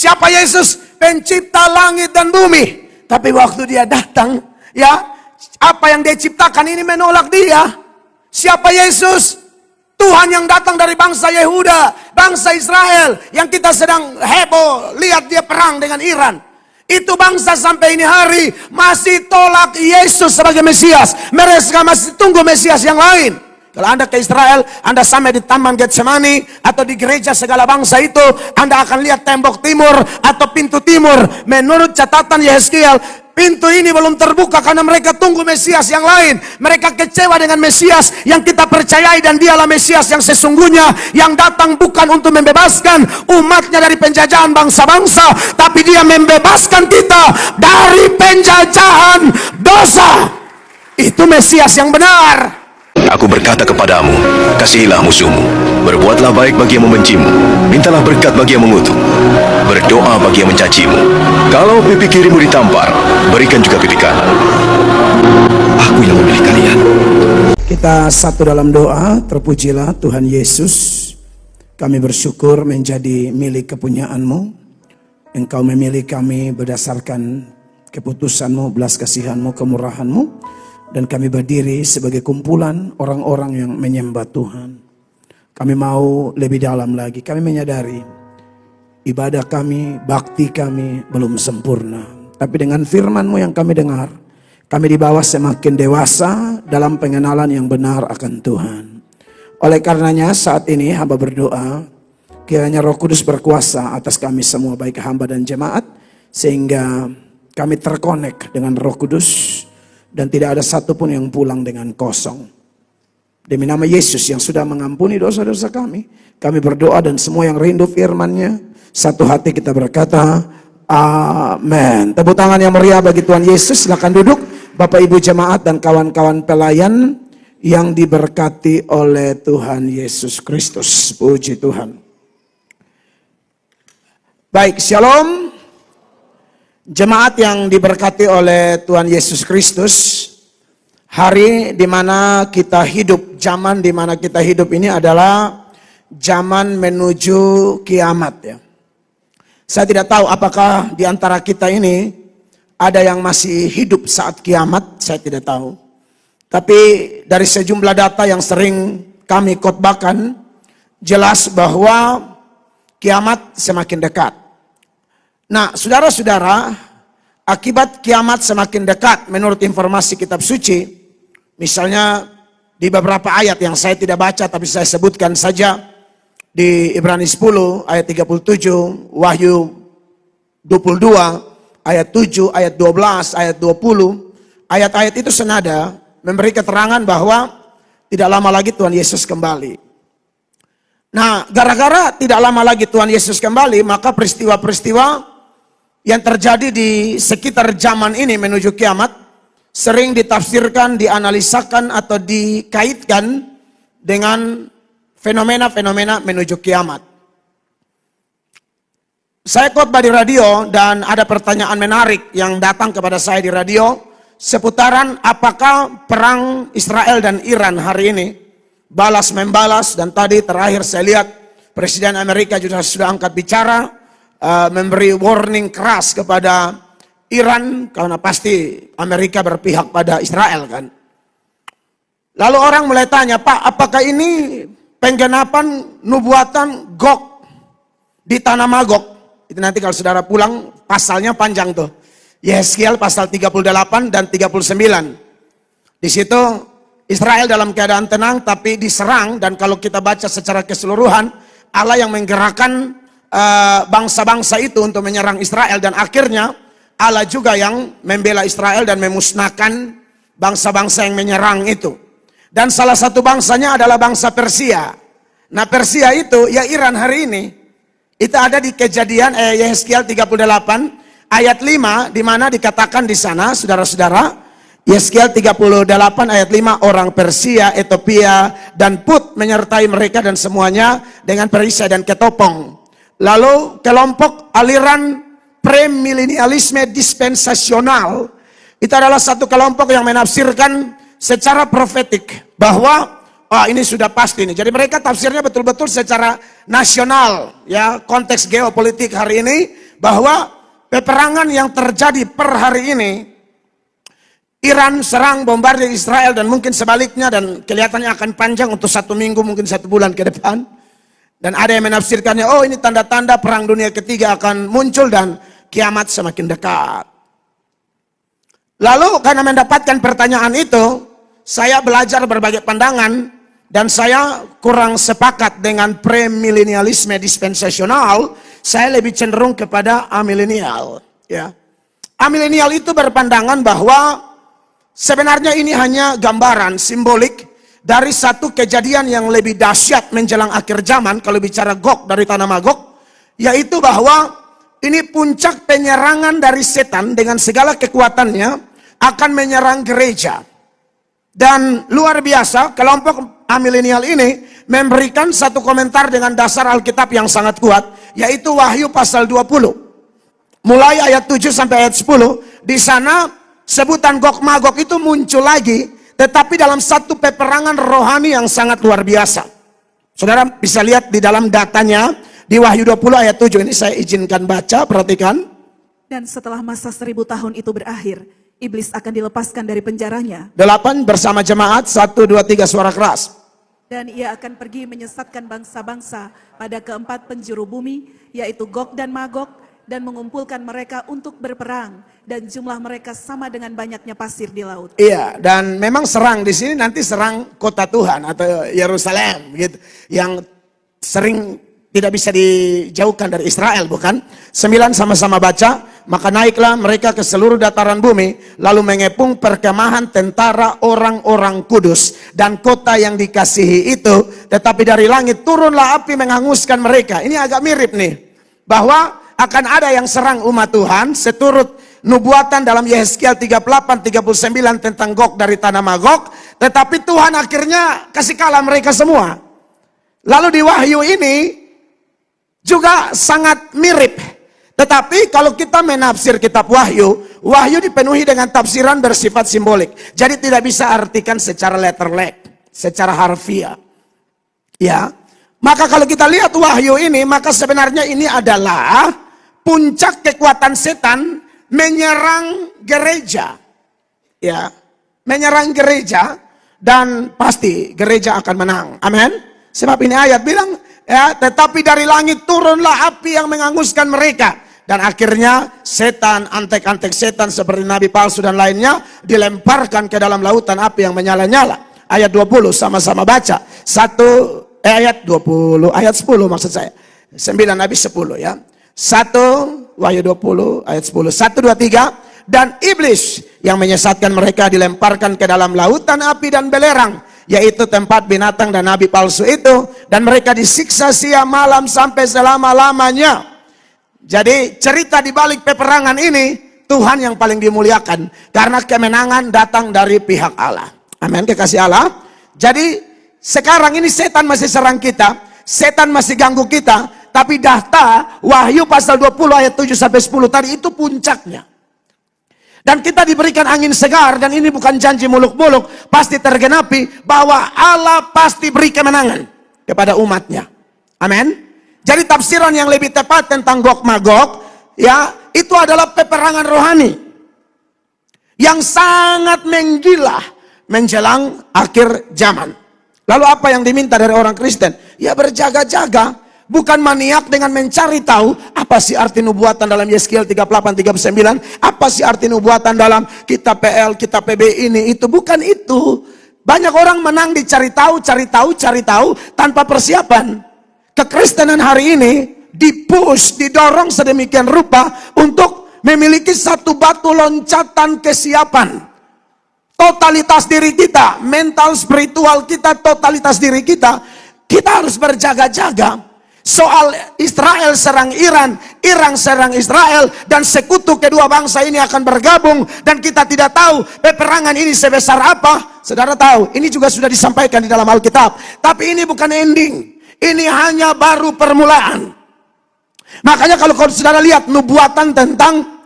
Siapa Yesus? Pencipta langit dan bumi. Tapi waktu dia datang, ya, apa yang dia ciptakan ini menolak dia. Siapa Yesus? Tuhan yang datang dari bangsa Yehuda, bangsa Israel, yang kita sedang heboh lihat dia perang dengan Iran. Itu bangsa sampai ini hari masih tolak Yesus sebagai Mesias. Mereka masih tunggu Mesias yang lain. Kalau Anda ke Israel, Anda sampai di Taman Getsemani atau di gereja segala bangsa itu, Anda akan lihat tembok timur atau pintu timur. Menurut catatan Yehezkiel, pintu ini belum terbuka karena mereka tunggu Mesias yang lain. Mereka kecewa dengan Mesias yang kita percayai, dan dialah Mesias yang sesungguhnya, yang datang bukan untuk membebaskan umatnya dari penjajahan bangsa-bangsa, tapi dia membebaskan kita dari penjajahan dosa. Itu Mesias yang benar. Aku berkata kepadamu, kasihilah musuhmu, berbuatlah baik bagi yang membencimu, mintalah berkat bagi yang mengutuk, berdoa bagi yang mencacimu. Kalau pipi kirimu ditampar, berikan juga pipi kanan. Aku yang memilih kalian. Kita satu dalam doa. Terpujilah Tuhan Yesus. Kami bersyukur menjadi milik kepunyaan-Mu. Engkau memilih kami berdasarkan keputusan-Mu, belas kasihan-Mu, kemurahan-Mu. Dan kami berdiri sebagai kumpulan orang-orang yang menyembah Tuhan. Kami mau lebih dalam lagi. Kami menyadari ibadah kami, bakti kami belum sempurna. Tapi dengan firman-Mu yang kami dengar, kami dibawa semakin dewasa dalam pengenalan yang benar akan Tuhan. Oleh karenanya saat ini hamba berdoa, kiranya Roh Kudus berkuasa atas kami semua, baik hamba dan jemaat, sehingga kami terkonek dengan Roh Kudus. Dan tidak ada satupun yang pulang dengan kosong. Demi nama Yesus yang sudah mengampuni dosa-dosa kami berdoa, dan semua yang rindu firman-Nya, satu hati kita berkata, amin. Tepuk tangan yang meriah bagi Tuhan Yesus. Silakan duduk Bapak Ibu jemaat dan kawan-kawan pelayan yang diberkati oleh Tuhan Yesus Kristus. Puji Tuhan. Baik, shalom. Jemaat yang diberkati oleh Tuhan Yesus Kristus, hari di mana kita hidup, zaman di mana kita hidup ini adalah zaman menuju kiamat, ya. Saya tidak tahu apakah di antara kita ini ada yang masih hidup saat kiamat, saya tidak tahu. Tapi dari sejumlah data yang sering kami khotbahkan, jelas bahwa kiamat semakin dekat. Nah, saudara-saudara, akibat kiamat semakin dekat menurut informasi kitab suci, misalnya di beberapa ayat yang saya tidak baca tapi saya sebutkan saja, di Ibrani 10 ayat 37, Wahyu 22 ayat 7, ayat 12, ayat 20, ayat-ayat itu senada memberi keterangan bahwa tidak lama lagi Tuhan Yesus kembali. Nah, gara-gara tidak lama lagi Tuhan Yesus kembali, maka peristiwa-peristiwa yang terjadi di sekitar zaman ini menuju kiamat sering ditafsirkan, dianalisakan atau dikaitkan dengan fenomena-fenomena menuju kiamat. Saya khotbah di radio dan ada pertanyaan menarik yang datang kepada saya di radio seputaran apakah perang Israel dan Iran hari ini balas membalas, dan tadi terakhir saya lihat Presiden Amerika juga sudah angkat bicara, memberi warning keras kepada Iran karena pasti Amerika berpihak pada Israel, kan. Lalu orang mulai tanya, Pak, apakah ini penggenapan nubuatan Gog di tanah Magog? Itu nanti kalau saudara pulang pasalnya panjang tuh. Yehezkiel pasal 38 dan 39. Di situ Israel dalam keadaan tenang tapi diserang, dan kalau kita baca secara keseluruhan, Allah yang menggerakkan bangsa-bangsa itu untuk menyerang Israel, dan akhirnya Allah juga yang membela Israel dan memusnahkan bangsa-bangsa yang menyerang itu. Dan salah satu bangsanya adalah bangsa Persia. Nah, Persia itu ya Iran hari ini. Itu ada di Kejadian Yehezkiel 38 ayat 5, di mana dikatakan di sana, saudara-saudara, Yehezkiel 38 ayat 5, orang Persia, Ethiopia dan Put menyertai mereka dan semuanya dengan perisai dan ketopong. Lalu kelompok aliran premilenialisme dispensasional itu adalah satu kelompok yang menafsirkan secara profetik bahwa ini sudah pasti nih. Jadi mereka tafsirnya betul-betul secara nasional, ya, konteks geopolitik hari ini bahwa peperangan yang terjadi per hari ini, Iran serang bombardir Israel dan mungkin sebaliknya, dan kelihatannya akan panjang untuk 1 minggu, mungkin 1 bulan ke depan. Dan ada yang menafsirkannya, oh ini tanda-tanda perang dunia ketiga akan muncul dan kiamat semakin dekat. Lalu karena mendapatkan pertanyaan itu, saya belajar berbagai pandangan dan saya kurang sepakat dengan premilenialisme dispensasional. Saya lebih cenderung kepada amilenial. Ya. Amilenial itu berpandangan bahwa sebenarnya ini hanya gambaran simbolik dari satu kejadian yang lebih dahsyat menjelang akhir zaman, kalau bicara Gog dari tanah Magog, yaitu bahwa ini puncak penyerangan dari setan dengan segala kekuatannya akan menyerang gereja. Dan luar biasa, kelompok amilenial ini memberikan satu komentar dengan dasar Alkitab yang sangat kuat, yaitu Wahyu pasal 20. Mulai ayat 7 sampai ayat 10, di sana sebutan Gog Magog itu muncul lagi, tetapi dalam satu peperangan rohani yang sangat luar biasa. Saudara bisa lihat di dalam datanya di Wahyu 20 ayat 7. Ini saya izinkan baca, perhatikan. Dan setelah masa 1000 tahun itu berakhir, iblis akan dilepaskan dari penjaranya. 8 bersama jemaat, 1, 2, 3 suara keras. Dan ia akan pergi menyesatkan bangsa-bangsa pada keempat penjuru bumi, yaitu Gog dan Magog, dan mengumpulkan mereka untuk berperang, dan jumlah mereka sama dengan banyaknya pasir di laut. Iya, dan memang serang di sini nanti serang kota Tuhan atau Yerusalem gitu, yang sering tidak bisa dijauhkan dari Israel, bukan? 9 sama-sama baca. Maka naiklah mereka ke seluruh dataran bumi, lalu mengepung perkemahan tentara orang-orang kudus dan kota yang dikasihi itu. Tetapi dari langit turunlah api menghanguskan mereka. Ini agak mirip nih, bahwa akan ada yang serang umat Tuhan seturut nubuatan dalam Yehezkiel 38-39 tentang Gog dari tanah Magog. Tetapi Tuhan akhirnya kasih kalah mereka semua. Lalu di Wahyu ini juga sangat mirip. Tetapi kalau kita menafsir kitab Wahyu, Wahyu dipenuhi dengan tafsiran bersifat simbolik. Jadi tidak bisa artikan secara letterlek, secara harfiah. Ya. Maka kalau kita lihat Wahyu ini, maka sebenarnya ini adalah puncak kekuatan setan menyerang gereja. Ya, menyerang gereja, dan pasti gereja akan menang. Amin. Sebab ini ayat bilang, ya, tetapi dari langit turunlah api yang menghanguskan mereka. Dan akhirnya setan, antek-antek setan seperti nabi palsu dan lainnya dilemparkan ke dalam lautan api yang menyala-nyala. Ayat 20 sama-sama baca. Ayat 20, ayat 10 maksud saya. 9 habis 10 ya. 1 Wahyu 20 ayat 10. 1, 2, 3. Dan iblis yang menyesatkan mereka dilemparkan ke dalam lautan api dan belerang, yaitu tempat binatang dan nabi palsu itu, dan mereka disiksa siang malam sampai selama-lamanya. Jadi cerita di balik peperangan ini, Tuhan yang paling dimuliakan, karena kemenangan datang dari pihak Allah. Amin, kekasih Allah. Jadi sekarang ini setan masih serang kita, setan masih ganggu kita, tapi data Wahyu pasal 20 ayat 7 sampai 10 tadi itu puncaknya. Dan kita diberikan angin segar, dan ini bukan janji muluk-muluk, pasti tergenapi bahwa Allah pasti beri kemenangan kepada umatnya. Amin. Jadi tafsiran yang lebih tepat tentang Gog Magog, ya, itu adalah peperangan rohani yang sangat menggila menjelang akhir zaman. Lalu apa yang diminta dari orang Kristen? Ya berjaga-jaga, bukan maniak dengan mencari tahu apa sih arti nubuatan dalam Yehezkiel 38-39, apa sih arti nubuatan dalam kitab PL, kitab PB ini, itu bukan itu. Banyak orang menang dicari tahu, cari tahu tanpa persiapan. Kekristenan hari ini dipush, didorong sedemikian rupa untuk memiliki satu batu loncatan kesiapan. Totalitas diri kita, mental spiritual kita, totalitas diri kita harus berjaga-jaga. Soal Israel serang Iran, Iran serang Israel, dan sekutu kedua bangsa ini akan bergabung, dan kita tidak tahu peperangan ini sebesar apa. Saudara tahu, ini juga sudah disampaikan di dalam Alkitab. Tapi ini bukan ending. Ini hanya baru permulaan. Makanya kalau saudara lihat nubuatan tentang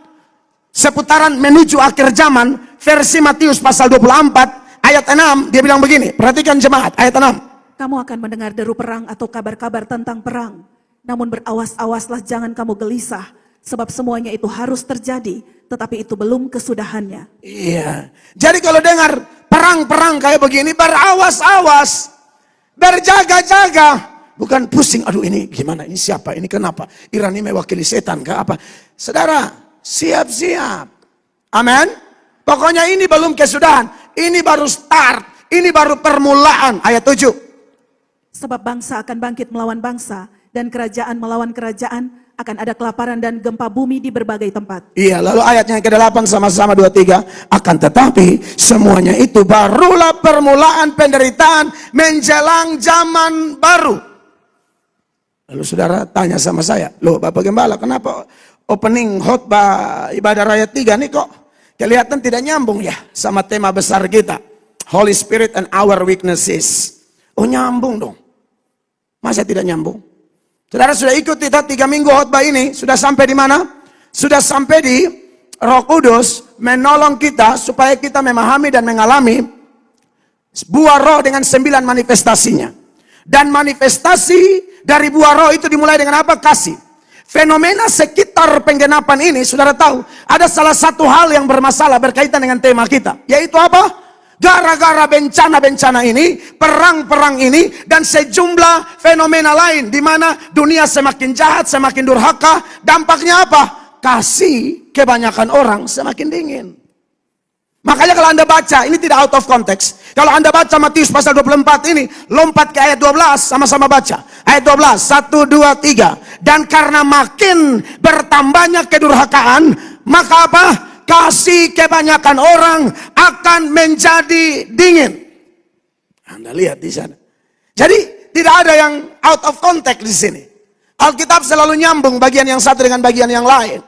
seputaran menuju akhir zaman, versi Matius pasal 24 ayat 6, dia bilang begini, perhatikan jemaat, ayat 6. Kamu akan mendengar deru perang atau kabar-kabar tentang perang. Namun berawas-awaslah, jangan kamu gelisah, Sebab semuanya itu harus terjadi, tetapi itu belum kesudahannya. Iya. Jadi kalau dengar perang-perang kayak begini, berawas-awas, berjaga-jaga. Bukan pusing, aduh ini gimana, ini siapa, ini kenapa. Iran ini mewakili setan, ke apa. Saudara, siap-siap. Amin. Pokoknya ini belum kesudahan. Ini baru start. Ini baru permulaan. Ayat 7. Sebab bangsa akan bangkit melawan bangsa, dan kerajaan melawan kerajaan, akan ada kelaparan dan gempa bumi di berbagai tempat. Iya, lalu ayatnya yang ke-8 sama-sama 23. Akan tetapi semuanya itu barulah permulaan penderitaan menjelang zaman baru. Lalu saudara tanya sama saya, loh Bapak Gembala, kenapa opening khotbah ibadah raya 3 nih kok kelihatan tidak nyambung ya sama tema besar kita, Holy Spirit and our weaknesses. Oh nyambung dong. Masa tidak nyambung? Saudara sudah ikut kita 3 minggu khotbah ini, sudah sampai di mana? Sudah sampai di Roh Kudus menolong kita supaya kita memahami dan mengalami buah roh dengan 9 manifestasinya. Dan manifestasi dari buah roh itu dimulai dengan apa? Kasih. Fenomena sekitar penggenapan ini, saudara tahu, ada salah satu hal yang bermasalah berkaitan dengan tema kita, yaitu apa? Gara-gara bencana-bencana ini, perang-perang ini, dan sejumlah fenomena lain di mana dunia semakin jahat, semakin durhaka, dampaknya apa? Kasih kebanyakan orang semakin dingin. Makanya kalau Anda baca, ini tidak out of context. Kalau Anda baca Matius pasal 24 ini, lompat ke ayat 12, sama-sama baca. Ayat 12, 1, 2, 3. Dan karena makin bertambahnya kedurhakaan, maka apa? Kasih kebanyakan orang akan menjadi dingin. Anda lihat di sana. Jadi tidak ada yang out of context di sini. Alkitab selalu nyambung bagian yang satu dengan bagian yang lain.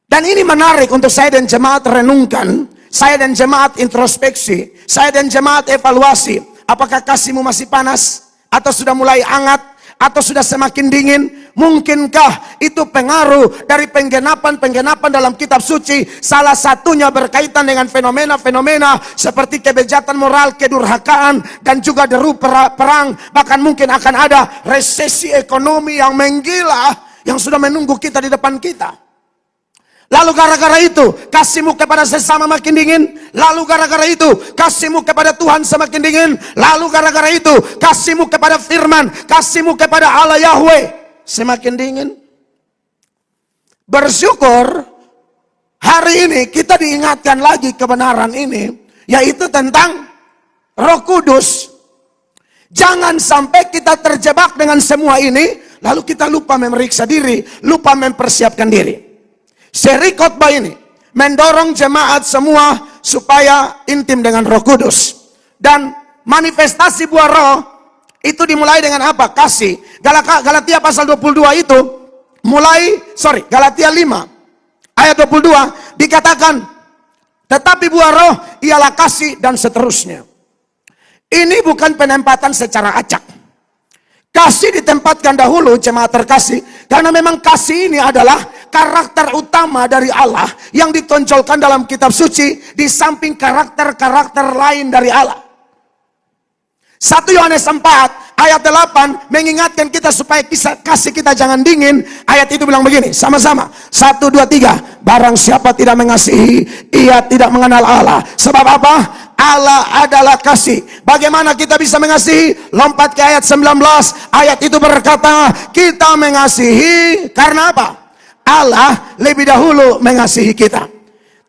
Dan ini menarik untuk saya dan jemaat renungkan, saya dan jemaat introspeksi, saya dan jemaat evaluasi. Apakah kasihmu masih panas? Atau sudah mulai hangat? Atau sudah semakin dingin? Mungkinkah itu pengaruh dari penggenapan dalam kitab suci? Salah satunya berkaitan dengan fenomena-fenomena seperti kebejatan moral, kedurhakaan, dan juga deru perang. Bahkan mungkin akan ada resesi ekonomi yang menggila yang sudah menunggu kita di depan kita. Lalu gara-gara itu kasihmu kepada sesama makin dingin. Lalu gara-gara itu kasihmu kepada Tuhan semakin dingin. Lalu gara-gara itu kasihmu kepada firman, kasihmu kepada Allah Yahweh semakin dingin. Bersyukur hari ini kita diingatkan lagi kebenaran ini, yaitu tentang Roh Kudus. Jangan sampai kita terjebak dengan semua ini lalu kita lupa memeriksa diri, lupa mempersiapkan diri. Seri khotbah ini mendorong jemaat semua supaya intim dengan Roh Kudus. Dan manifestasi buah roh itu dimulai dengan apa? Kasih. Galatia pasal 22 itu Galatia 5 ayat 22 dikatakan, tetapi buah roh ialah kasih, dan seterusnya. Ini bukan penempatan secara acak. Kasih ditempatkan dahulu, jemaat terkasih, karena memang kasih ini adalah karakter utama dari Allah yang ditonjolkan dalam kitab suci di samping karakter-karakter lain dari Allah. 1 Yohanes 4 ayat 8 mengingatkan kita supaya kasih kita jangan dingin. Ayat itu bilang begini, sama-sama 1, 2, 3. Barang siapa tidak mengasihi, ia tidak mengenal Allah. Sebab apa? Allah adalah kasih. Bagaimana kita bisa mengasihi? Lompat ke ayat 19. Ayat itu berkata, kita mengasihi karena apa? Allah lebih dahulu mengasihi kita.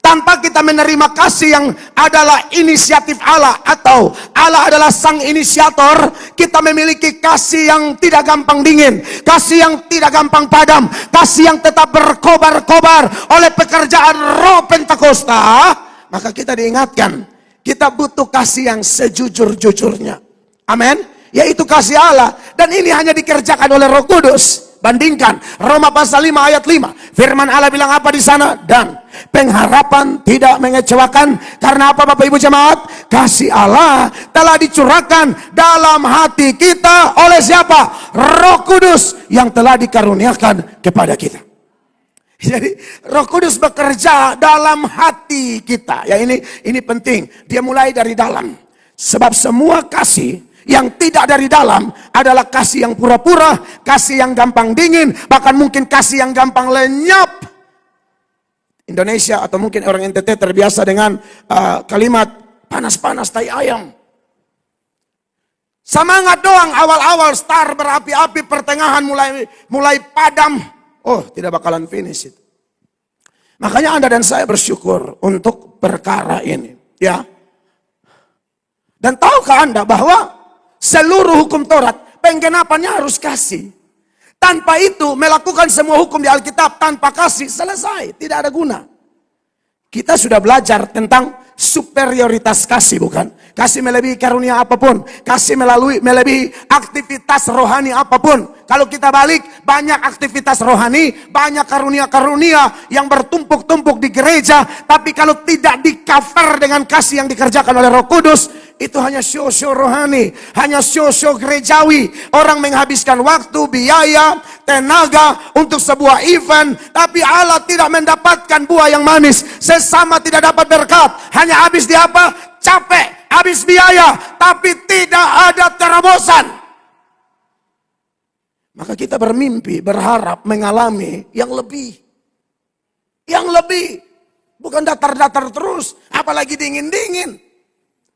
Tanpa kita menerima kasih yang adalah inisiatif Allah, atau Allah adalah sang inisiator, kita memiliki kasih yang tidak gampang dingin, kasih yang tidak gampang padam, kasih yang tetap berkobar-kobar oleh pekerjaan Roh Pentakosta. Maka kita diingatkan, kita butuh kasih yang sejujur-jujurnya. Amin. Yaitu kasih Allah. Dan ini hanya dikerjakan oleh Roh Kudus. Bandingkan Roma pasal 5 ayat 5. Firman Allah bilang apa di sana? Dan pengharapan tidak mengecewakan. Karena apa Bapak Ibu jemaat? Kasih Allah telah dicurahkan dalam hati kita oleh siapa? Roh Kudus yang telah dikaruniakan kepada kita. Jadi Roh Kudus bekerja dalam hati kita. Ya ini penting. Dia mulai dari dalam. Sebab semua kasih Yang tidak dari dalam adalah kasih yang pura-pura, kasih yang gampang dingin, bahkan mungkin kasih yang gampang lenyap. Indonesia atau mungkin orang NTT terbiasa dengan kalimat panas-panas tai ayam. Semangat doang awal-awal, star berapi-api, pertengahan mulai padam. Oh, tidak bakalan finish itu. Makanya Anda dan saya bersyukur untuk perkara ini, ya. Dan tahukah Anda bahwa seluruh hukum Taurat, penggenapannya harus kasih. Tanpa itu, melakukan semua hukum di Alkitab tanpa kasih, selesai. Tidak ada guna. Kita sudah belajar tentang superioritas kasih, bukan? Kasih melebihi karunia apapun. Kasih melebihi aktivitas rohani apapun. Kalau kita balik, banyak aktivitas rohani, banyak karunia-karunia yang bertumpuk-tumpuk di gereja. Tapi kalau tidak di-cover dengan kasih yang dikerjakan oleh Roh Kudus, itu hanya show-show rohani, hanya show-show gerejawi. Orang menghabiskan waktu, biaya, tenaga untuk sebuah event, tapi Allah tidak mendapatkan buah yang manis. Sesama tidak dapat berkat, hanya habis di apa? Capek, habis biaya, tapi tidak ada terobosan. Maka kita bermimpi, berharap mengalami yang lebih. Yang lebih. Bukan datar-datar terus, apalagi dingin-dingin.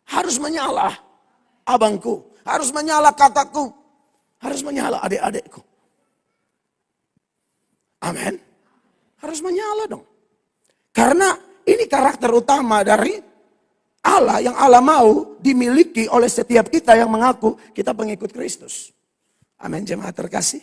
Harus menyala abangku, harus menyala kakakku, harus menyala adik-adikku. Amin. Harus menyala dong. Karena ini karakter utama dari Allah yang Allah mau dimiliki oleh setiap kita yang mengaku kita pengikut Kristus. Amin, jemaat terkasih.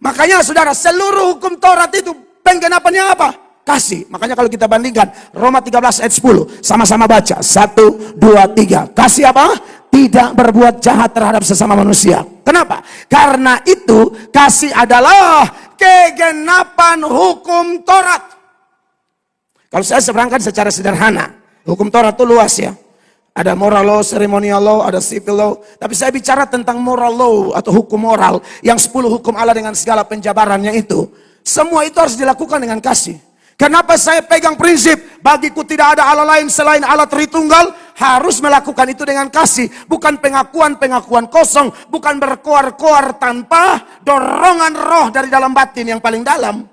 Makanya saudara, seluruh hukum Taurat itu penggenapannya apa? Kasih. Makanya kalau kita bandingkan Roma 13 ayat 10, sama-sama baca. 1, 2, 3. Kasih apa? Tidak berbuat jahat terhadap sesama manusia. Kenapa? Karena itu kasih adalah kegenapan hukum Taurat. Kalau saya seberangkan secara sederhana, hukum Taurat itu luas ya. Ada moral law, ceremonial law, ada civil law. Tapi saya bicara tentang moral law atau hukum moral. Yang 10 hukum Allah dengan segala penjabarannya itu. Semua itu harus dilakukan dengan kasih. Kenapa saya pegang prinsip, bagiku tidak ada Allah lain selain Allah Tritunggal, harus melakukan itu dengan kasih. Bukan pengakuan-pengakuan kosong, bukan berkoar-koar tanpa dorongan roh dari dalam batin yang paling dalam.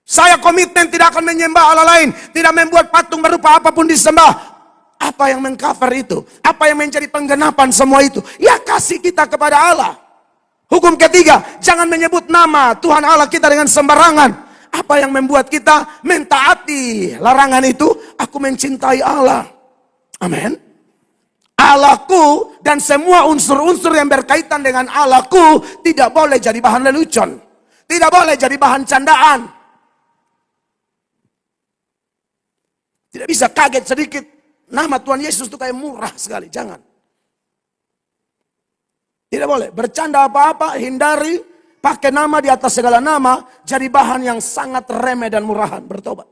Saya komitmen tidak akan menyembah Allah lain, tidak membuat patung berupa apapun disembah. Apa yang mengcover itu? Apa yang menjadi penggenapan semua itu? Ya kasih kita kepada Allah. Hukum ketiga, jangan menyebut nama Tuhan Allah kita dengan sembarangan. Apa yang membuat kita mentaati larangan itu? Aku mencintai Allah. Amin. Allahku dan semua unsur-unsur yang berkaitan dengan Allahku tidak boleh jadi bahan lelucon. Tidak boleh jadi bahan candaan. Tidak bisa kaget sedikit. Nama Tuhan Yesus itu kayak murah sekali. Jangan. Tidak boleh. Bercanda apa-apa, hindari. Pakai nama di atas segala nama, jadi bahan yang sangat remeh dan murahan. Bertobat.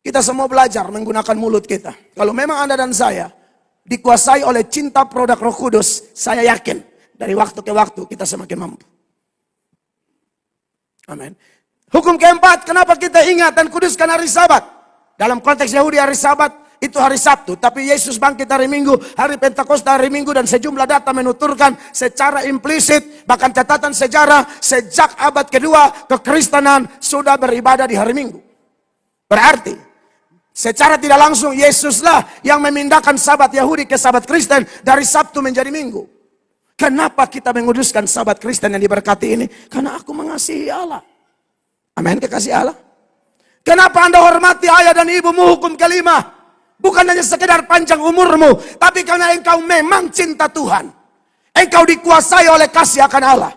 Kita semua belajar menggunakan mulut kita. Kalau memang Anda dan saya dikuasai oleh cinta produk Roh Kudus, saya yakin dari waktu ke waktu kita semakin mampu. Amin. Hukum keempat, kenapa kita ingat dan kuduskan hari Sabat? Dalam konteks Yahudi hari Sabat itu hari Sabtu, tapi Yesus bangkit hari Minggu, hari Pentakosta hari Minggu, dan sejumlah data menuturkan secara implisit, bahkan catatan sejarah, sejak abad kedua kekristenan sudah beribadah di hari Minggu. Berarti, secara tidak langsung Yesuslah yang memindahkan Sabat Yahudi ke Sabat Kristen dari Sabtu menjadi Minggu. Kenapa kita menguduskan Sabat Kristen yang diberkati ini? Karena aku mengasihi Allah. Amin, kekasih Allah. Kenapa Anda hormati ayah dan ibumu? Hukum kelima. Bukan hanya sekedar panjang umurmu, tapi karena engkau memang cinta Tuhan. Engkau dikuasai oleh kasih akan Allah.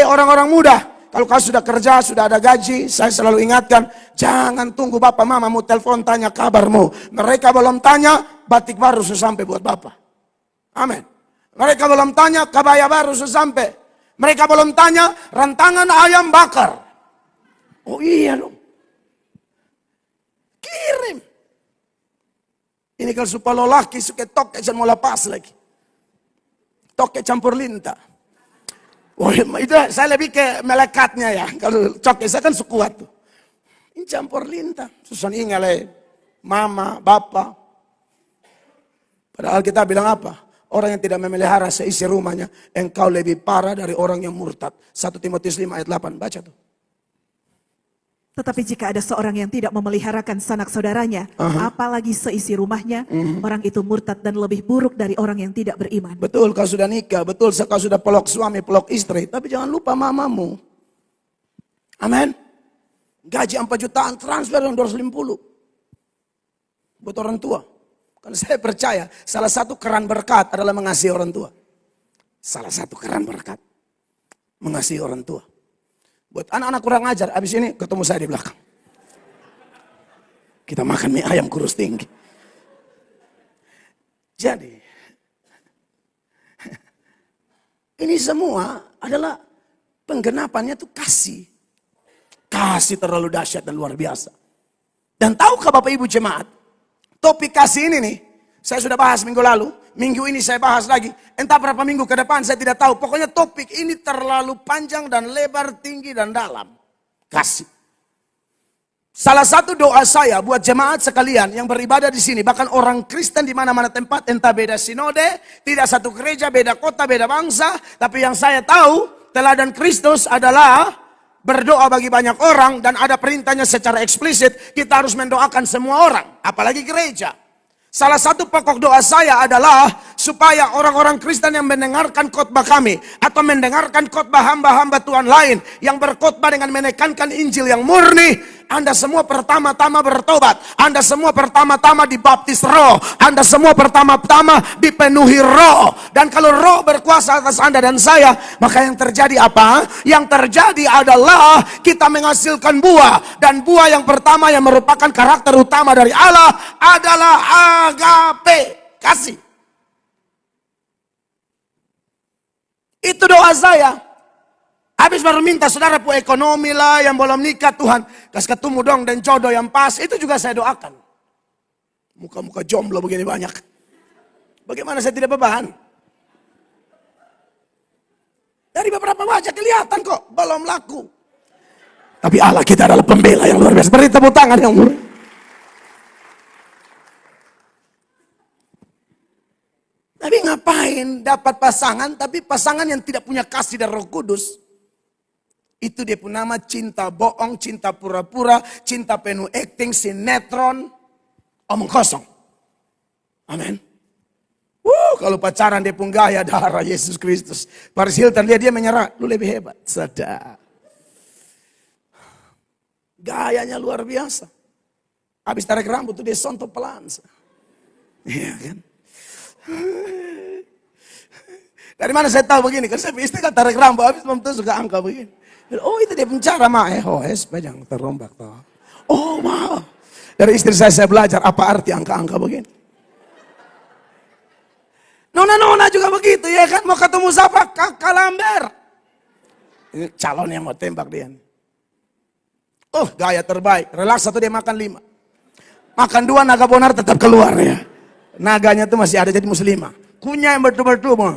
Orang-orang muda, kalau kau sudah kerja, sudah ada gaji, saya selalu ingatkan, jangan tunggu bapak mamamu telepon tanya kabarmu. Mereka belum tanya, batik baru sudah sampai buat bapak. Amin. Mereka belum tanya, kabaya baru sudah sampai. Mereka belum tanya, rantangan ayam bakar. Oh iya dong. Kirim. Ini kalau supaya lelaki suka toke jangan mau lepas lagi. Toke campur linta. Oh, itu saya lebih ke melekatnya ya. Kalau toke saya kan sekuat tuh. Ini campur linta. Susan ingat mama, bapak. Padahal kita bilang apa? orang yang tidak memelihara seisi rumahnya, engkau lebih parah dari orang yang murtad. 1 Timotius 5 ayat 8, baca tuh. Tetapi jika ada seorang yang tidak memeliharakan sanak saudaranya, apalagi seisi rumahnya, orang itu murtad dan lebih buruk dari orang yang tidak beriman. Betul, kau sudah nikah, betul kau sudah pelok suami, pelok istri, tapi jangan lupa mamamu. Amin. Gaji 4 jutaan, transfer yang 250. Buat orang tua. Karena saya percaya, salah satu keran berkat adalah mengasihi orang tua. Salah satu keran berkat, mengasihi orang tua. Buat anak-anak kurang ajar, abis ini ketemu saya di belakang. Kita makan mie ayam kurus tinggi. Jadi, ini semua adalah penggenapannya tuh kasih. Kasih terlalu dahsyat dan luar biasa. Dan tahukah Bapak Ibu jemaat, topik kasih ini nih, saya sudah bahas minggu lalu, minggu ini saya bahas lagi. Entah berapa minggu ke depan saya tidak tahu. Pokoknya topik ini terlalu panjang dan lebar, tinggi dan dalam. Kasih. Salah satu doa saya buat jemaat sekalian yang beribadah di sini, bahkan orang Kristen di mana-mana tempat, entah beda sinode, tidak satu gereja, beda kota, beda bangsa, tapi yang saya tahu, teladan Kristus adalah berdoa bagi banyak orang dan ada perintahnya secara eksplisit, kita harus mendoakan semua orang, apalagi gereja. Salah satu pokok doa saya adalah supaya orang-orang Kristen yang mendengarkan khotbah kami atau mendengarkan khotbah hamba-hamba Tuhan lain yang berkhotbah dengan menekankan Injil yang murni, Anda semua pertama-tama bertobat, Anda semua pertama-tama dibaptis Roh, Anda semua pertama-tama dipenuhi Roh. Dan kalau Roh berkuasa atas Anda dan saya, maka yang terjadi apa? Yang terjadi adalah kita menghasilkan buah. Dan buah yang pertama yang merupakan karakter utama dari Allah adalah agape, kasih. Itu doa saya. Habis baru minta saudara pu ekonomi lah, yang belum nikah Tuhan kasih ketemu dong dan jodoh yang pas. Itu juga saya doakan. Muka-muka jomblo begini banyak. Bagaimana saya tidak beban? Dari beberapa wajah kelihatan kok belum laku. Tapi Allah kita adalah pembela yang luar biasa. Beri tepuk tangan yang luar. Tapi ngapain dapat pasangan, tapi pasangan yang tidak punya kasih dari Roh Kudus. Itu dia pun nama cinta bohong, cinta pura-pura, cinta penuh acting, sinetron, omong kosong. Amin. Kalau pacaran dia pun gaya darah Yesus Kristus. Paris Hilton dia menyerah, lu lebih hebat. Sadar. Gayanya luar biasa. Habis tarik rambut tuh dia sontok pelan. Iya kan? Dari mana saya tahu begini? Kan saya istri kan tarik rambut, habis memtusuk ke angka begini. Oh itu dia pencara mah, jangan terombak toh. Oh maaf. Dari istri saya belajar apa arti angka-angka begini. Nona juga begitu ya kan, mau ketemu siapa? Kakak Lamber. Ini calon yang mau tembak dia. Oh gaya terbaik, relaks satu dia makan 5. Makan 2 naga bonar tetap keluar ya. Naganya tuh masih ada jadi muslimah. Kunyah yang betul-betul mah.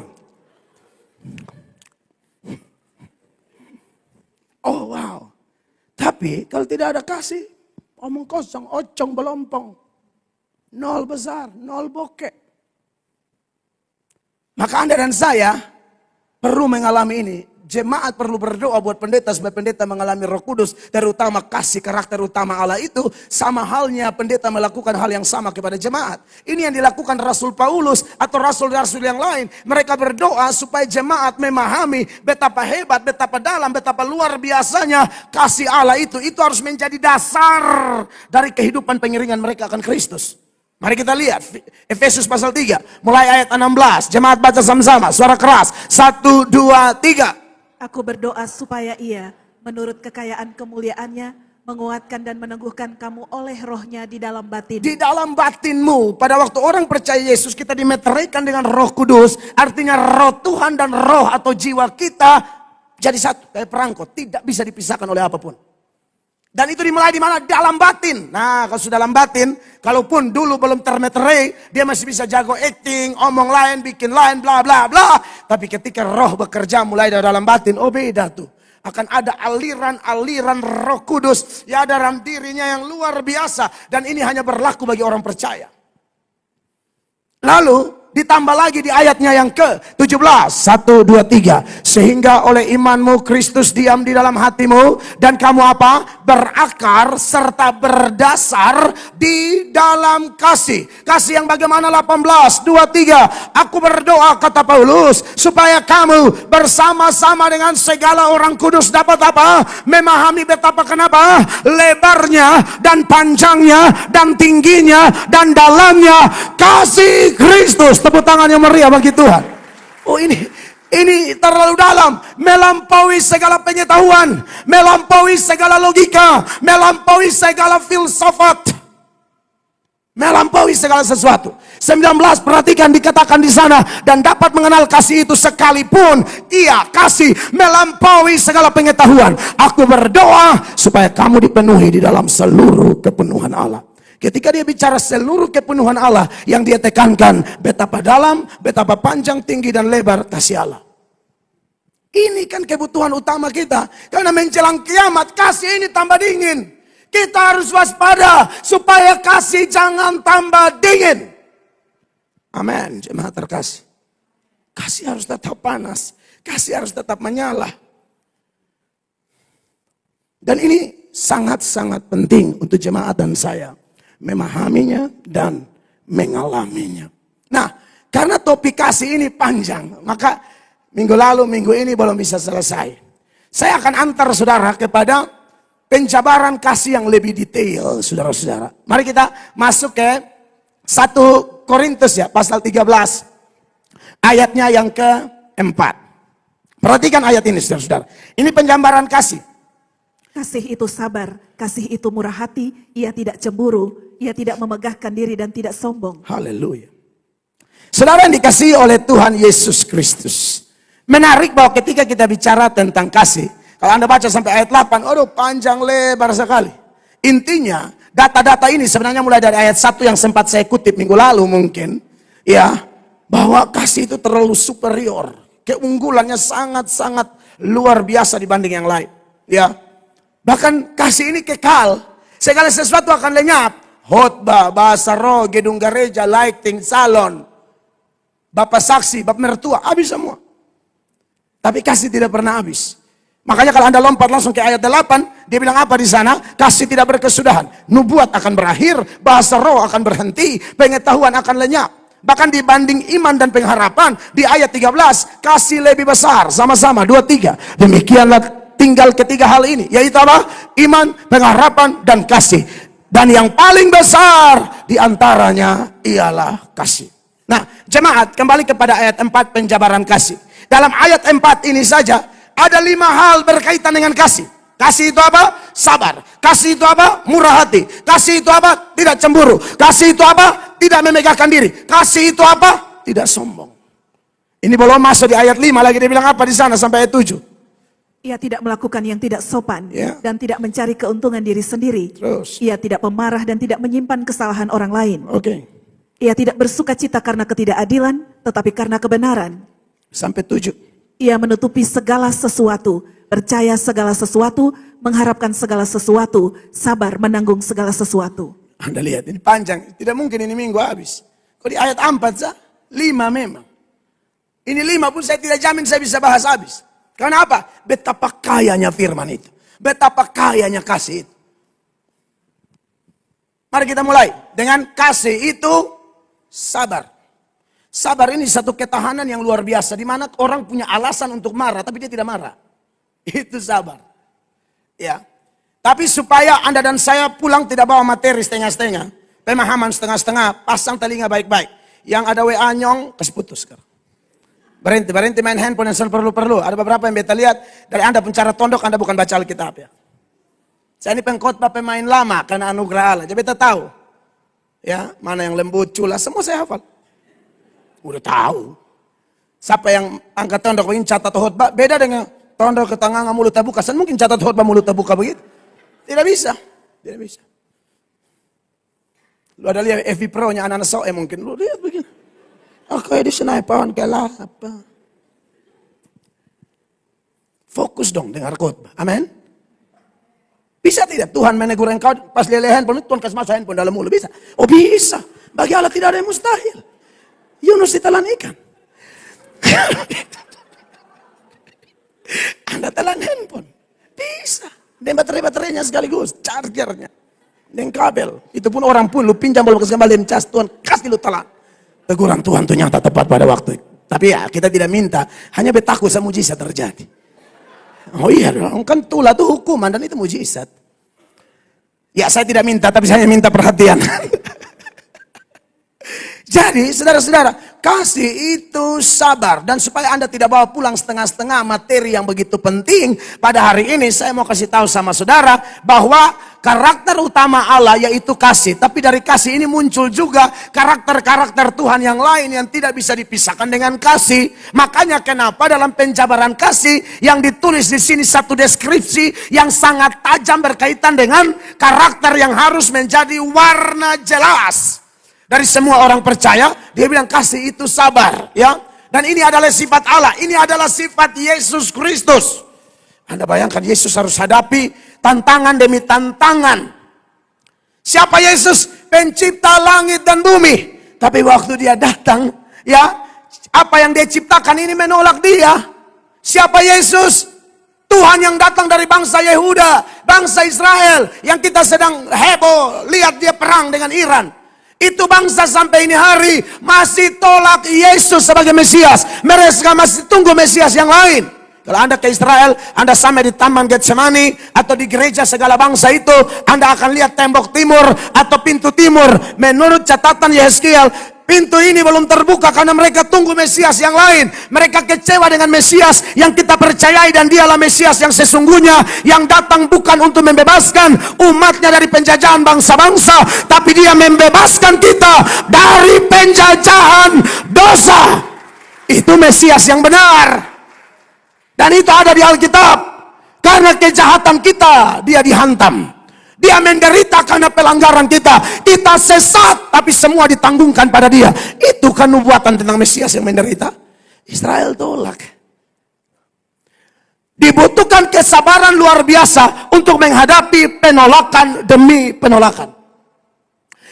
Oh wow. Tapi kalau tidak ada kasih, omong kosong, ocong, belompong. Nol besar, nol bokek. Maka Anda dan saya perlu mengalami ini. Jemaat perlu berdoa buat pendeta supaya pendeta mengalami Roh Kudus, terutama kasih karakter utama Allah itu. Sama halnya pendeta melakukan hal yang sama kepada jemaat. Ini yang dilakukan Rasul Paulus atau rasul-rasul yang lain. Mereka berdoa supaya jemaat memahami betapa hebat, betapa dalam, betapa luar biasanya kasih Allah itu. Itu harus menjadi dasar dari kehidupan pengiringan mereka akan Kristus. Mari kita lihat Efesus pasal 3 mulai ayat 16. Jemaat baca sama-sama, suara keras. 1, 2, 3. Aku berdoa supaya ia, menurut kekayaan kemuliaannya, menguatkan dan meneguhkan kamu oleh rohnya di dalam batin. Di dalam batinmu. Pada waktu orang percaya Yesus, kita dimeteraikan dengan Roh Kudus. Artinya roh Tuhan dan roh atau jiwa kita jadi satu. Kayak perangko, tidak bisa dipisahkan oleh apapun. Dan itu dimulai di mana? Dalam batin. Nah, kalau sudah dalam batin, kalaupun dulu belum termeterai, dia masih bisa jago acting, omong lain, bikin lain, bla bla bla. Tapi ketika roh bekerja mulai dari dalam batin, oh beda tuh. Akan ada aliran-aliran Roh Kudus yang ada dalam dirinya yang luar biasa. Dan ini hanya berlaku bagi orang percaya. Lalu, ditambah lagi di ayatnya yang ke-17. 1, 2, 3. Sehingga oleh imanmu Kristus diam di dalam hatimu. Dan kamu apa? Berakar serta berdasar di dalam kasih. Kasih yang bagaimana? 18, 2, 3. Aku berdoa, kata Paulus, supaya kamu bersama-sama dengan segala orang kudus dapat apa? Memahami betapa kenapa? Lebarnya dan panjangnya dan tingginya dan dalamnya kasih Kristus. Tepuk tangan yang meriah bagi Tuhan. Oh, ini terlalu dalam, melampaui segala pengetahuan, melampaui segala logika, melampaui segala filsafat, melampaui segala sesuatu. 19, perhatikan dikatakan di sana, dan dapat mengenal kasih itu sekalipun ia kasih melampaui segala pengetahuan. Aku berdoa supaya kamu dipenuhi di dalam seluruh kepenuhan Allah. Ketika dia bicara seluruh kepenuhan Allah, yang dia tekankan betapa dalam, betapa panjang, tinggi dan lebar kasih Allah. Ini kan kebutuhan utama kita. Karena menjelang kiamat kasih ini tambah dingin. Kita harus waspada supaya kasih jangan tambah dingin. Amin, jemaat terkasih. Kasih harus tetap panas. Kasih harus tetap menyala. Dan ini sangat-sangat penting untuk jemaat dan saya memahaminya dan mengalaminya. Nah, karena topik kasih ini panjang, maka minggu lalu, minggu ini belum bisa selesai. Saya akan antar saudara kepada penjabaran kasih yang lebih detail, saudara-saudara. Mari kita masuk ke 1 Korintus ya, pasal 13. Ayatnya yang ke-4. Perhatikan ayat ini, saudara-saudara. Ini penjambaran kasih. Kasih itu sabar, kasih itu murah hati, ia tidak cemburu, ia tidak memegahkan diri dan tidak sombong. Haleluya. Saudara yang dikasihi oleh Tuhan Yesus Kristus. Menarik bahwa ketika kita bicara tentang kasih, kalau Anda baca sampai ayat 8, aduh panjang lebar sekali. Intinya, data-data ini sebenarnya mulai dari ayat 1 yang sempat saya kutip minggu lalu mungkin. Ya, bahwa kasih itu terlalu superior. Keunggulannya sangat-sangat luar biasa dibanding yang lain. Ya, bahkan kasih ini kekal. Segala sesuatu akan lenyap. Khotbah, bahasa roh, gedung gereja, lighting, salon, bapak saksi, bapak mertua, habis semua. Tapi kasih tidak pernah habis. Makanya kalau Anda lompat langsung ke ayat 8, dia bilang apa di sana? Kasih tidak berkesudahan. Nubuat akan berakhir, bahasa roh akan berhenti, pengetahuan akan lenyap. Bahkan dibanding iman dan pengharapan, di ayat 13, kasih lebih besar. Sama-sama, 2, 3. Demikianlah tinggal ketiga hal ini, yaitu apa? Iman, pengharapan, dan kasih. Dan yang paling besar diantaranya ialah kasih. Nah, jemaat, kembali kepada ayat 4 penjabaran kasih. Dalam ayat 4 ini saja, ada 5 hal berkaitan dengan kasih. Kasih itu apa? Sabar. Kasih itu apa? Murah hati. Kasih itu apa? Tidak cemburu. Kasih itu apa? Tidak memegahkan diri. Kasih itu apa? Tidak sombong. Ini belum masuk di ayat 5 lagi, dia bilang apa di sana sampai ayat 7. Ia tidak melakukan yang tidak sopan Ya. dan tidak mencari keuntungan diri sendiri. Terus. Ia tidak pemarah dan tidak menyimpan kesalahan orang lain. Oke. Ia tidak bersuka cita karena ketidakadilan, tetapi karena kebenaran. Sampai 7. Ia menutupi segala sesuatu, percaya segala sesuatu, mengharapkan segala sesuatu, sabar menanggung segala sesuatu. Anda lihat, ini panjang. Tidak mungkin ini minggu habis. Kok di ayat 4 sah? 5 memang. Ini 5 pun saya tidak jamin saya bisa bahas habis. Karena apa? Betapa kayanya firman itu. Betapa kayanya kasih itu. Mari kita mulai. Dengan kasih itu sabar. Sabar ini satu ketahanan yang luar biasa. Di mana orang punya alasan untuk marah, tapi dia tidak marah. Itu sabar. Ya. Tapi supaya Anda dan saya pulang tidak bawa materi setengah-setengah. Pemahaman setengah-setengah. Pasang telinga baik-baik. Yang ada WA nyong, kasih putus sekarang. Berhenti main handphone yang perlu-perlu. Ada beberapa yang beta lihat, dari Anda pencara tondok, Anda bukan baca Alkitab ya. Saya ini pengkhotbah pemain lama, karena anugerah Allah. Jadi beta tahu. Ya, mana yang lembut, culas, semua saya hafal. Udah tahu. Siapa yang angkat tondok begini catat khotbah, beda dengan tondok ke tangan mulut terbuka. Kan mungkin catat khotbah mulut terbuka begitu. Tidak bisa. Tidak bisa. Lu ada lihat FB Pro-nya anak-anak soe mungkin. Lu lihat begini. Oke, di senaipan kalah apa? Fokus dong dengar khotbah. Amin. Bisa tidak Tuhan menegur engkau pas lihat handphone, Tuhan kasih masuk handphone dalam mulut? Bisa. Oh bisa. Bagi Allah tidak ada yang mustahil. Yunus ditelan ikan. Anda telan handphone. Bisa. Dan baterai-baterainya sekaligus. Chargernya. Dan kabel. Itu pun orang pun lu pinjam belum kembali cas. Tuhan kasih lu telan. Teguran Tuhan itu nyata tepat pada waktu. Tapi ya kita tidak minta. Hanya bertakut sama mujizat terjadi. Oh iya dong. Kan tulah itu hukuman dan itu mujizat. Ya saya tidak minta tapi saya minta perhatian. Jadi saudara-saudara, kasih itu sabar. Dan supaya Anda tidak bawa pulang setengah-setengah materi yang begitu penting, pada hari ini saya mau kasih tahu sama saudara bahwa karakter utama Allah yaitu kasih. Tapi dari kasih ini muncul juga karakter-karakter Tuhan yang lain yang tidak bisa dipisahkan dengan kasih. Makanya kenapa dalam penjabaran kasih yang ditulis di sini satu deskripsi yang sangat tajam berkaitan dengan karakter yang harus menjadi warna jelas. Dari semua orang percaya, dia bilang kasih itu sabar, ya. Dan ini adalah sifat Allah, ini adalah sifat Yesus Kristus. Anda bayangkan Yesus harus hadapi tantangan demi tantangan. Siapa Yesus? Pencipta langit dan bumi. Tapi waktu dia datang, ya, apa yang dia ciptakan ini menolak dia. Siapa Yesus? Tuhan yang datang dari bangsa Yehuda, bangsa Israel, yang kita sedang heboh lihat dia perang dengan Iran. Itu bangsa sampai ini hari masih tolak Yesus sebagai Mesias. Mereka masih tunggu Mesias yang lain. Kalau Anda ke Israel, Anda sampai di Taman Getsemani atau di gereja segala bangsa itu, Anda akan lihat tembok timur atau pintu timur. Menurut catatan Yeskiel, pintu ini belum terbuka karena mereka tunggu Mesias yang lain. Mereka kecewa dengan Mesias yang kita percayai dan dialah Mesias yang sesungguhnya, yang datang bukan untuk membebaskan umatnya dari penjajahan bangsa-bangsa, tapi dia membebaskan kita dari penjajahan dosa. Itu Mesias yang benar. Dan itu ada di Alkitab. Karena kejahatan kita, dia dihantam. Dia menderita karena pelanggaran kita. Kita sesat, tapi semua ditanggungkan pada dia. Itu kan nubuatan tentang Mesias yang menderita. Israel tolak. Dibutuhkan kesabaran luar biasa untuk menghadapi penolakan demi penolakan.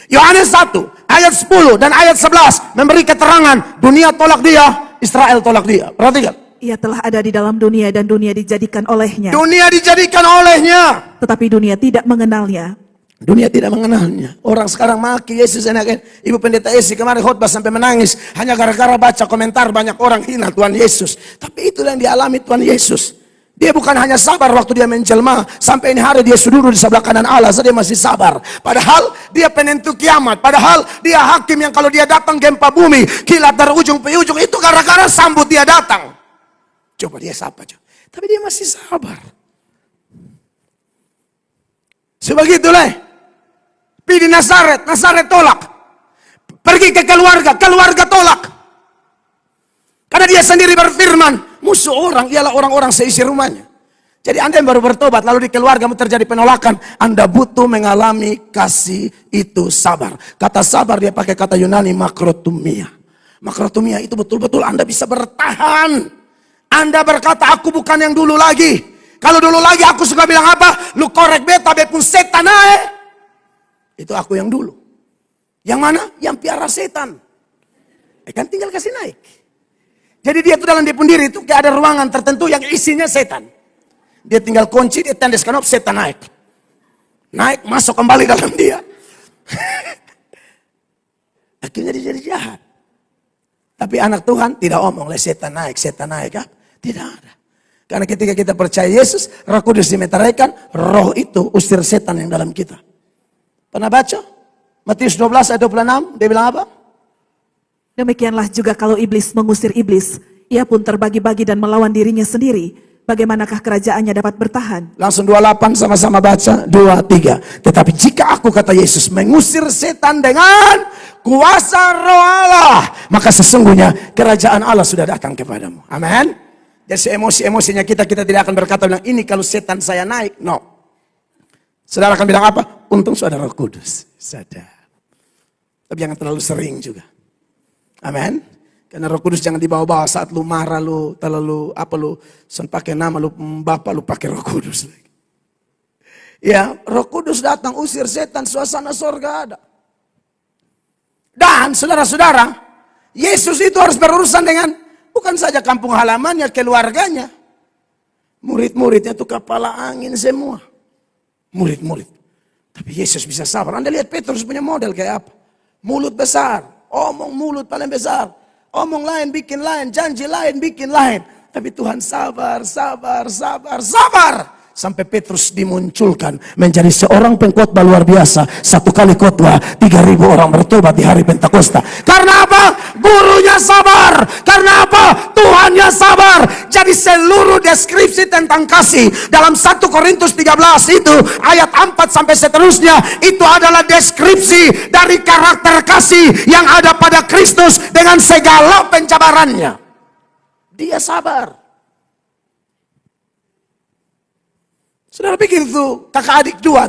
Yohanes 1, ayat 10 dan ayat 11 memberi keterangan. Dunia tolak dia, Israel tolak dia. Perhatikan. Ia telah ada di dalam dunia dan dunia dijadikan olehnya. Dunia dijadikan olehnya. Tetapi dunia tidak mengenalnya. Dunia tidak mengenalnya. Orang sekarang maki Yesus enaknya. Ibu pendeta Esi kemarin khotbah sampai menangis. Hanya gara-gara baca komentar banyak orang hina Tuhan Yesus. Tapi itu yang dialami Tuhan Yesus. Dia bukan hanya sabar waktu dia menjelma. Sampai ini hari dia duduk di sebelah kanan Allah. Dia masih sabar. Padahal dia penentu kiamat. Padahal dia hakim yang kalau dia datang gempa bumi. Kilat dari ujung ke ujung. Itu gara-gara sambut dia datang. Coba dia sapa. Tapi dia masih sabar. Sebegitulah. Pergi di Nazaret tolak. Pergi ke keluarga tolak. Karena dia sendiri berfirman, musuh orang ialah orang-orang seisi rumahnya. Jadi Anda yang baru bertobat, lalu di keluargamu terjadi penolakan, Anda butuh mengalami kasih itu sabar. Kata sabar dia pakai kata Yunani makrotumia. Makrotumia itu betul-betul Anda bisa bertahan. Anda berkata, aku bukan yang dulu lagi. Kalau dulu lagi aku suka bilang apa? Lu korek beta, bepun setan naik. Itu aku yang dulu. Yang mana? Yang piara setan. Kan tinggal kasih naik. Jadi dia itu dalam dia sendiri itu kayak ada ruangan tertentu yang isinya setan. Dia tinggal kunci, dia tendes kanop, setan naik. Naik, masuk kembali dalam dia. Akhirnya dia jadi jahat. Tapi anak Tuhan tidak omong, setan naik ya. Tidak ada. Karena ketika kita percaya Yesus, Roh Kudus dimeteraikan, roh itu usir setan yang dalam kita. Pernah baca? Matius 12 ayat 26, dia bilang apa? Demikianlah juga kalau iblis mengusir iblis, ia pun terbagi-bagi dan melawan dirinya sendiri. Bagaimanakah kerajaannya dapat bertahan? Langsung 28 sama-sama baca, 2, 3. Tetapi jika aku, kata Yesus, mengusir setan dengan kuasa roh Allah, maka sesungguhnya kerajaan Allah sudah datang kepadamu. Amin. Jadi emosi-emosinya kita tidak akan berkata bilang, ini kalau setan saya naik. No. Saudara akan bilang apa? Untung saudara Roh Kudus. Sadar. Tapi jangan terlalu sering juga. Amin. Karena Roh Kudus jangan dibawa-bawa saat lu marah, lu terlalu pakai nama lu Bapak, lu pakai Roh Kudus lagi. Ya, Roh Kudus datang usir setan, suasana sorga ada. Dan saudara-saudara, Yesus itu harus berurusan dengan bukan saja kampung halamannya, keluarganya. Murid-muridnya itu kepala angin semua. Murid-murid. Tapi Yesus bisa sabar. Anda lihat Petrus punya model kayak apa? Mulut besar. Omong mulut paling besar. Omong lain, bikin lain. Janji lain, bikin lain. Tapi Tuhan sabar. Sampai Petrus dimunculkan menjadi seorang pengkhotbah luar biasa. 1 kali khotbah 3.000 orang bertobat di hari Pentakosta. Karena apa? Gurunya sabar. Karena apa? Tuhannya sabar. Jadi seluruh deskripsi tentang kasih dalam 1 Korintus 13 itu ayat 4 sampai seterusnya, itu adalah deskripsi dari karakter kasih yang ada pada Kristus dengan segala pencabarannya. Dia sabar. Saudara pikir itu kakak adik dua,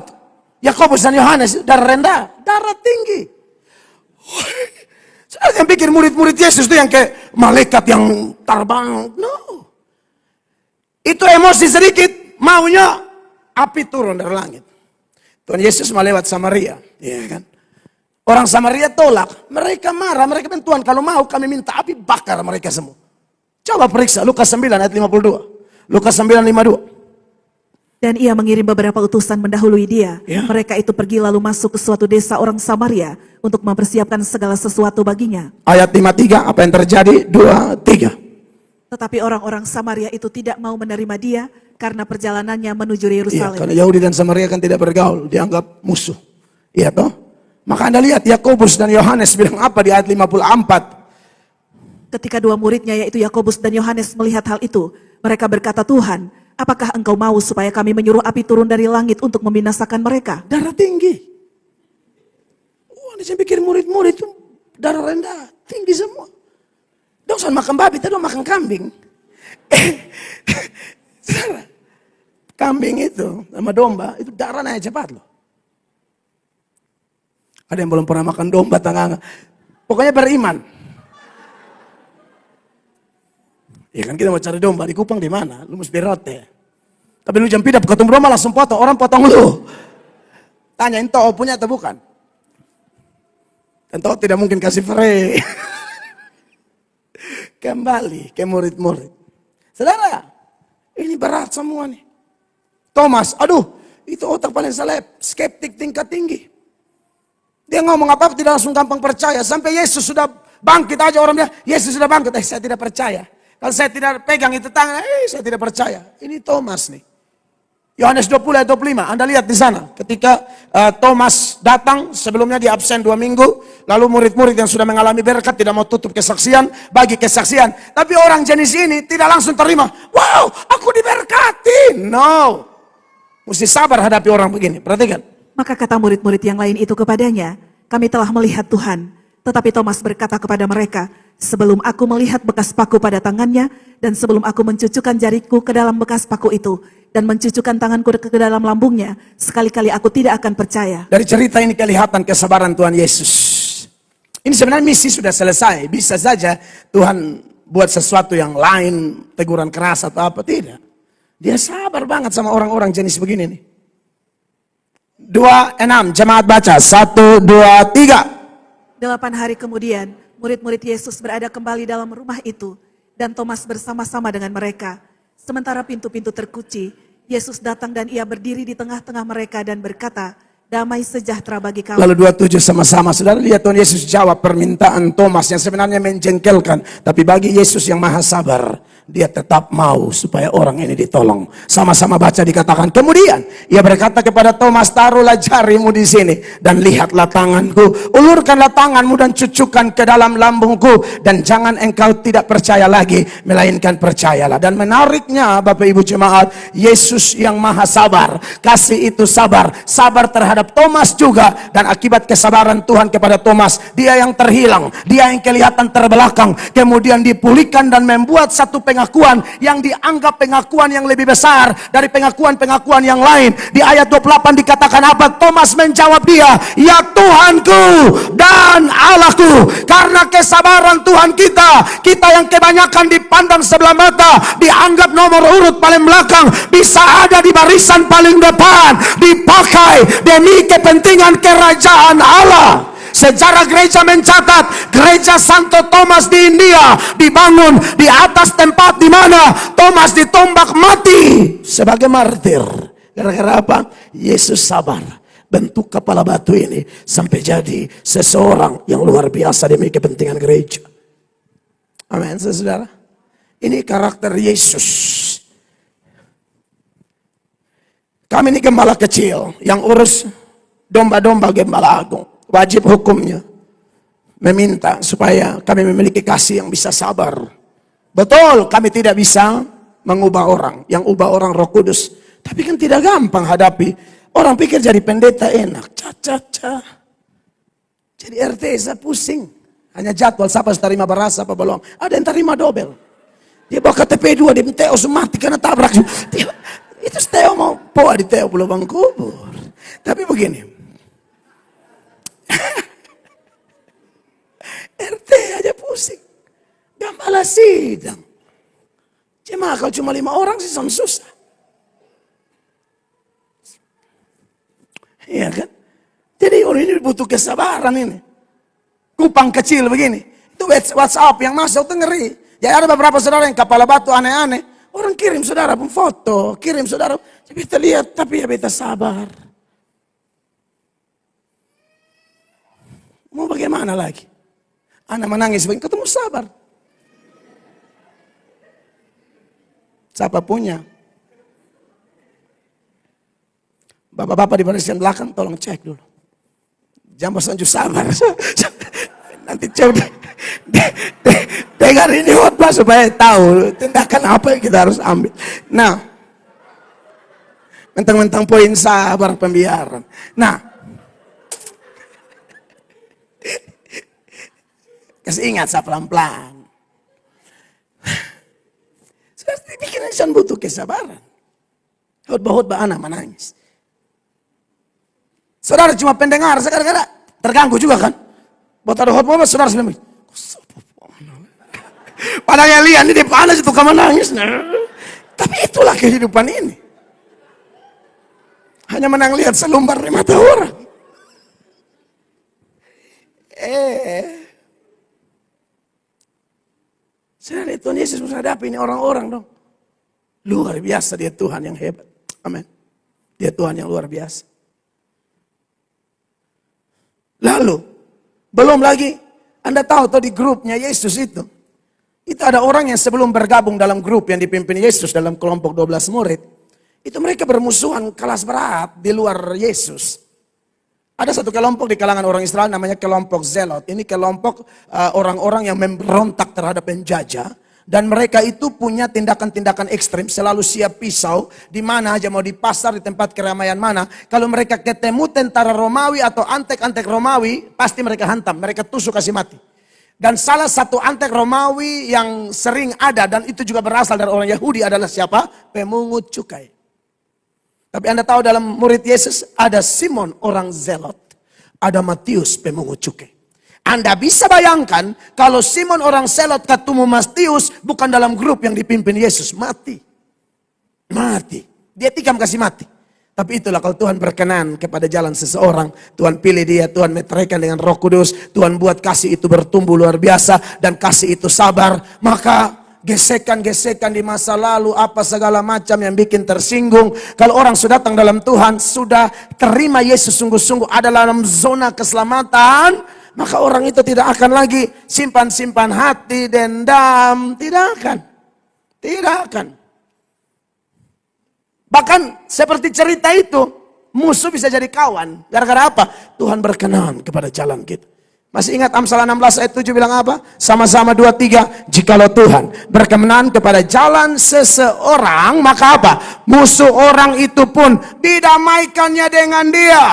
Yakobus dan Yohanes, darah rendah, darah tinggi. Saudara yang pikir murid-murid Yesus itu yang kayak malaikat yang terbang. No. Itu emosi sedikit, maunya api turun dari langit. Tuhan Yesus melewat Samaria, ya kan? Orang Samaria tolak, mereka marah, mereka bilang, Tuhan kalau mau kami minta api bakar mereka semua. Coba periksa Lukas 9 ayat 52. Lukas 9:52. Dan ia mengirim beberapa utusan mendahului dia. Ya. Mereka itu pergi lalu masuk ke suatu desa orang Samaria untuk mempersiapkan segala sesuatu baginya. Ayat 53, apa yang terjadi? 2, 3. Tetapi orang-orang Samaria itu tidak mau menerima dia karena perjalanannya menuju Iya, Yerusalem. karena Yahudi dan Samaria kan tidak bergaul, dianggap musuh. Iya toh? Maka Anda lihat Yakobus dan Yohanes bilang apa di ayat 54. Ketika dua muridnya yaitu Yakobus dan Yohanes melihat hal itu, mereka berkata, Tuhan, apakah engkau mau supaya kami menyuruh api turun dari langit untuk membinasakan mereka? Darah tinggi. Anda pikir murid-murid itu darah rendah, tinggi semua. Dong usah makan babi, tadi makan kambing. Saudara, kambing itu sama domba, itu darah naik cepat loh. Ada yang belum pernah makan domba, tengah. Pokoknya beriman. Ya kan kita mau cari domba di Kupang di mana? Lu mesti rote. Tapi lu jam pindah ketemu domba langsung potong, orang potong lu. Tanya ento punya atau bukan? Ento tidak mungkin kasih free. Kembali ke murid-murid. Saudara, ini berat semua nih. Thomas, aduh, itu otak paling seleb, skeptik tingkat tinggi. Dia ngomong apa tidak langsung gampang percaya. Sampai Yesus sudah bangkit aja orang dia, Yesus sudah bangkit, saya tidak percaya. Kalau saya tidak pegang itu tangan, saya tidak percaya. Ini Thomas nih. Yohanes 20 ayat 25, Anda lihat di sana. Ketika Thomas datang, sebelumnya dia absen 2 minggu. Lalu murid-murid yang sudah mengalami berkat tidak mau tutup kesaksian, bagi kesaksian. Tapi orang jenis ini tidak langsung terima. Wow, aku diberkati. No. Mesti sabar hadapi orang begini, perhatikan. Maka kata murid-murid yang lain itu kepadanya, kami telah melihat Tuhan. Tetapi Thomas berkata kepada mereka, sebelum aku melihat bekas paku pada tangannya, dan sebelum aku mencucukkan jariku ke dalam bekas paku itu, dan mencucukkan tanganku ke dalam lambungnya, sekali-kali aku tidak akan percaya. Dari cerita ini kelihatan kesabaran Tuhan Yesus. Ini sebenarnya misi sudah selesai. Bisa saja Tuhan buat sesuatu yang lain, teguran keras atau apa, tidak. Dia sabar banget sama orang-orang jenis begini nih. 2:6, jemaat baca, 1, 2, 3. 8 hari kemudian, murid-murid Yesus berada kembali dalam rumah itu, dan Thomas bersama-sama dengan mereka. Sementara pintu-pintu terkunci, Yesus datang dan ia berdiri di tengah-tengah mereka dan berkata, damai sejahtera bagi kamu. Lalu 27 sama-sama, saudara lihat Tuhan Yesus jawab permintaan Thomas yang sebenarnya menjengkelkan. Tapi bagi Yesus yang maha sabar, dia tetap mau supaya orang ini ditolong. Sama-sama baca dikatakan, kemudian ia berkata kepada Thomas, taruhlah jarimu di sini dan lihatlah tanganku. Ulurkanlah tanganmu dan cucukkan ke dalam lambungku. Dan jangan engkau tidak percaya lagi, melainkan percayalah. Dan menariknya Bapak Ibu jemaat, Yesus yang maha sabar, kasih itu sabar. Sabar terhadap Thomas juga, dan akibat kesabaran Tuhan kepada Thomas, dia yang terhilang, dia yang kelihatan terbelakang, kemudian dipulihkan dan membuat satu pengakuan yang dianggap pengakuan yang lebih besar dari pengakuan-pengakuan yang lain. Di ayat 28 dikatakan apa? Thomas menjawab dia, ya Tuhanku dan Allahku. Karena kesabaran Tuhan kita yang kebanyakan dipandang sebelah mata, dianggap nomor urut paling belakang, bisa ada di barisan paling depan, dipakai demi kepentingan kerajaan Allah. Sejarah gereja mencatat gereja Santo Thomas di India dibangun di atas tempat di mana Thomas ditombak mati sebagai martir. Gara-gara apa? Yesus sabar bentuk kepala batu ini sampai jadi seseorang yang luar biasa demi kepentingan gereja. Amin, saudara. Ini karakter Yesus. Kami ini gembala kecil yang urus domba-domba gembala agung. Wajib hukumnya meminta supaya kami memiliki kasih yang bisa sabar. Betul, kami tidak bisa mengubah orang. Yang ubah orang Roh Kudus. Tapi kan tidak gampang hadapi. Orang pikir jadi pendeta enak. Jadi RT saya pusing. Hanya jadwal siapa terima beras apa belum. Ada yang terima dobel. Dia bawa KTP 2, dia Teo mati karena tabrak. Itu Teo mau poa di Teo belum kubur. Tapi begini. RT aja pusing. Gambala sidang. Cuma kalau cuma 5 orang sih susah. Iya kan? Jadi orang ini butuh kesabaran ini. Kupang kecil begini. Itu WhatsApp yang masuk itu ngeri. Jadi ada beberapa saudara yang kepala batu aneh-aneh. Orang kirim saudara pun foto. Kirim saudara. Kita lihat tapi ya beta sabar. Mau bagaimana lagi? Anak menangis begini. Ketemu sabar. Siapa punya? Bapak-bapak di barisan belakang tolong cek dulu. Jangan bosan sabar. Nanti coba dengar ini khotbah supaya tahu tindakan apa yang kita harus ambil. Nah, mentang-mentang poin sabar pembiaran. Nah, kasih ingat saya pelan-pelan. Saya bikin insan butuh kesabaran. Khotbah-khotbah anak menangis. Saudara cuma pendengar, gara-gara terganggu juga kan. Buat ada khotbah, saudara sedang padahal yang lihat ini dia panas itu kamu nangis. Tapi itulah kehidupan ini. Hanya menang lihat selumbar di mata orang. Saudara, Tuhan Yesus menghadapi ini orang-orang dong. Luar biasa, dia Tuhan yang hebat. Amin. Dia Tuhan yang luar biasa. Lalu, belum lagi, Anda tahu di grupnya Yesus itu ada orang yang sebelum bergabung dalam grup yang dipimpin Yesus dalam kelompok 12 murid, itu mereka bermusuhan kelas berat di luar Yesus. Ada satu kelompok di kalangan orang Israel namanya kelompok Zelot. Ini kelompok orang-orang yang memberontak terhadap penjajah. Dan mereka itu punya tindakan-tindakan ekstrim, selalu siap pisau, di mana aja mau di pasar, di tempat keramaian mana. Kalau mereka ketemu tentara Romawi atau antek-antek Romawi, pasti mereka hantam, mereka tusuk kasih mati. Dan salah satu antek Romawi yang sering ada, dan itu juga berasal dari orang Yahudi adalah siapa? Pemungut cukai. Tapi Anda tahu dalam murid Yesus ada Simon orang Zelot, ada Matius pemungut cukai. Anda bisa bayangkan kalau Simon orang Zelot ketemu Matius bukan dalam grup yang dipimpin Yesus, mati. Mati. Dia tikam kasih mati. Tapi itulah kalau Tuhan berkenan kepada jalan seseorang, Tuhan pilih dia, Tuhan meteraikan dengan Roh Kudus, Tuhan buat kasih itu bertumbuh luar biasa dan kasih itu sabar, maka gesekan-gesekan di masa lalu, apa segala macam yang bikin tersinggung. Kalau orang sudah datang dalam Tuhan, sudah terima Yesus sungguh-sungguh, ada dalam zona keselamatan, maka orang itu tidak akan lagi simpan-simpan hati, dendam. Tidak akan. Tidak akan. Bahkan seperti cerita itu, musuh bisa jadi kawan. Gara-gara apa? Tuhan berkenan kepada jalan kita. Masih ingat Amsal 16 ayat 7 bilang apa? Sama-sama 2-3. Jikalau Tuhan berkenan kepada jalan seseorang, maka apa? Musuh orang itu pun didamaikannya dengan dia.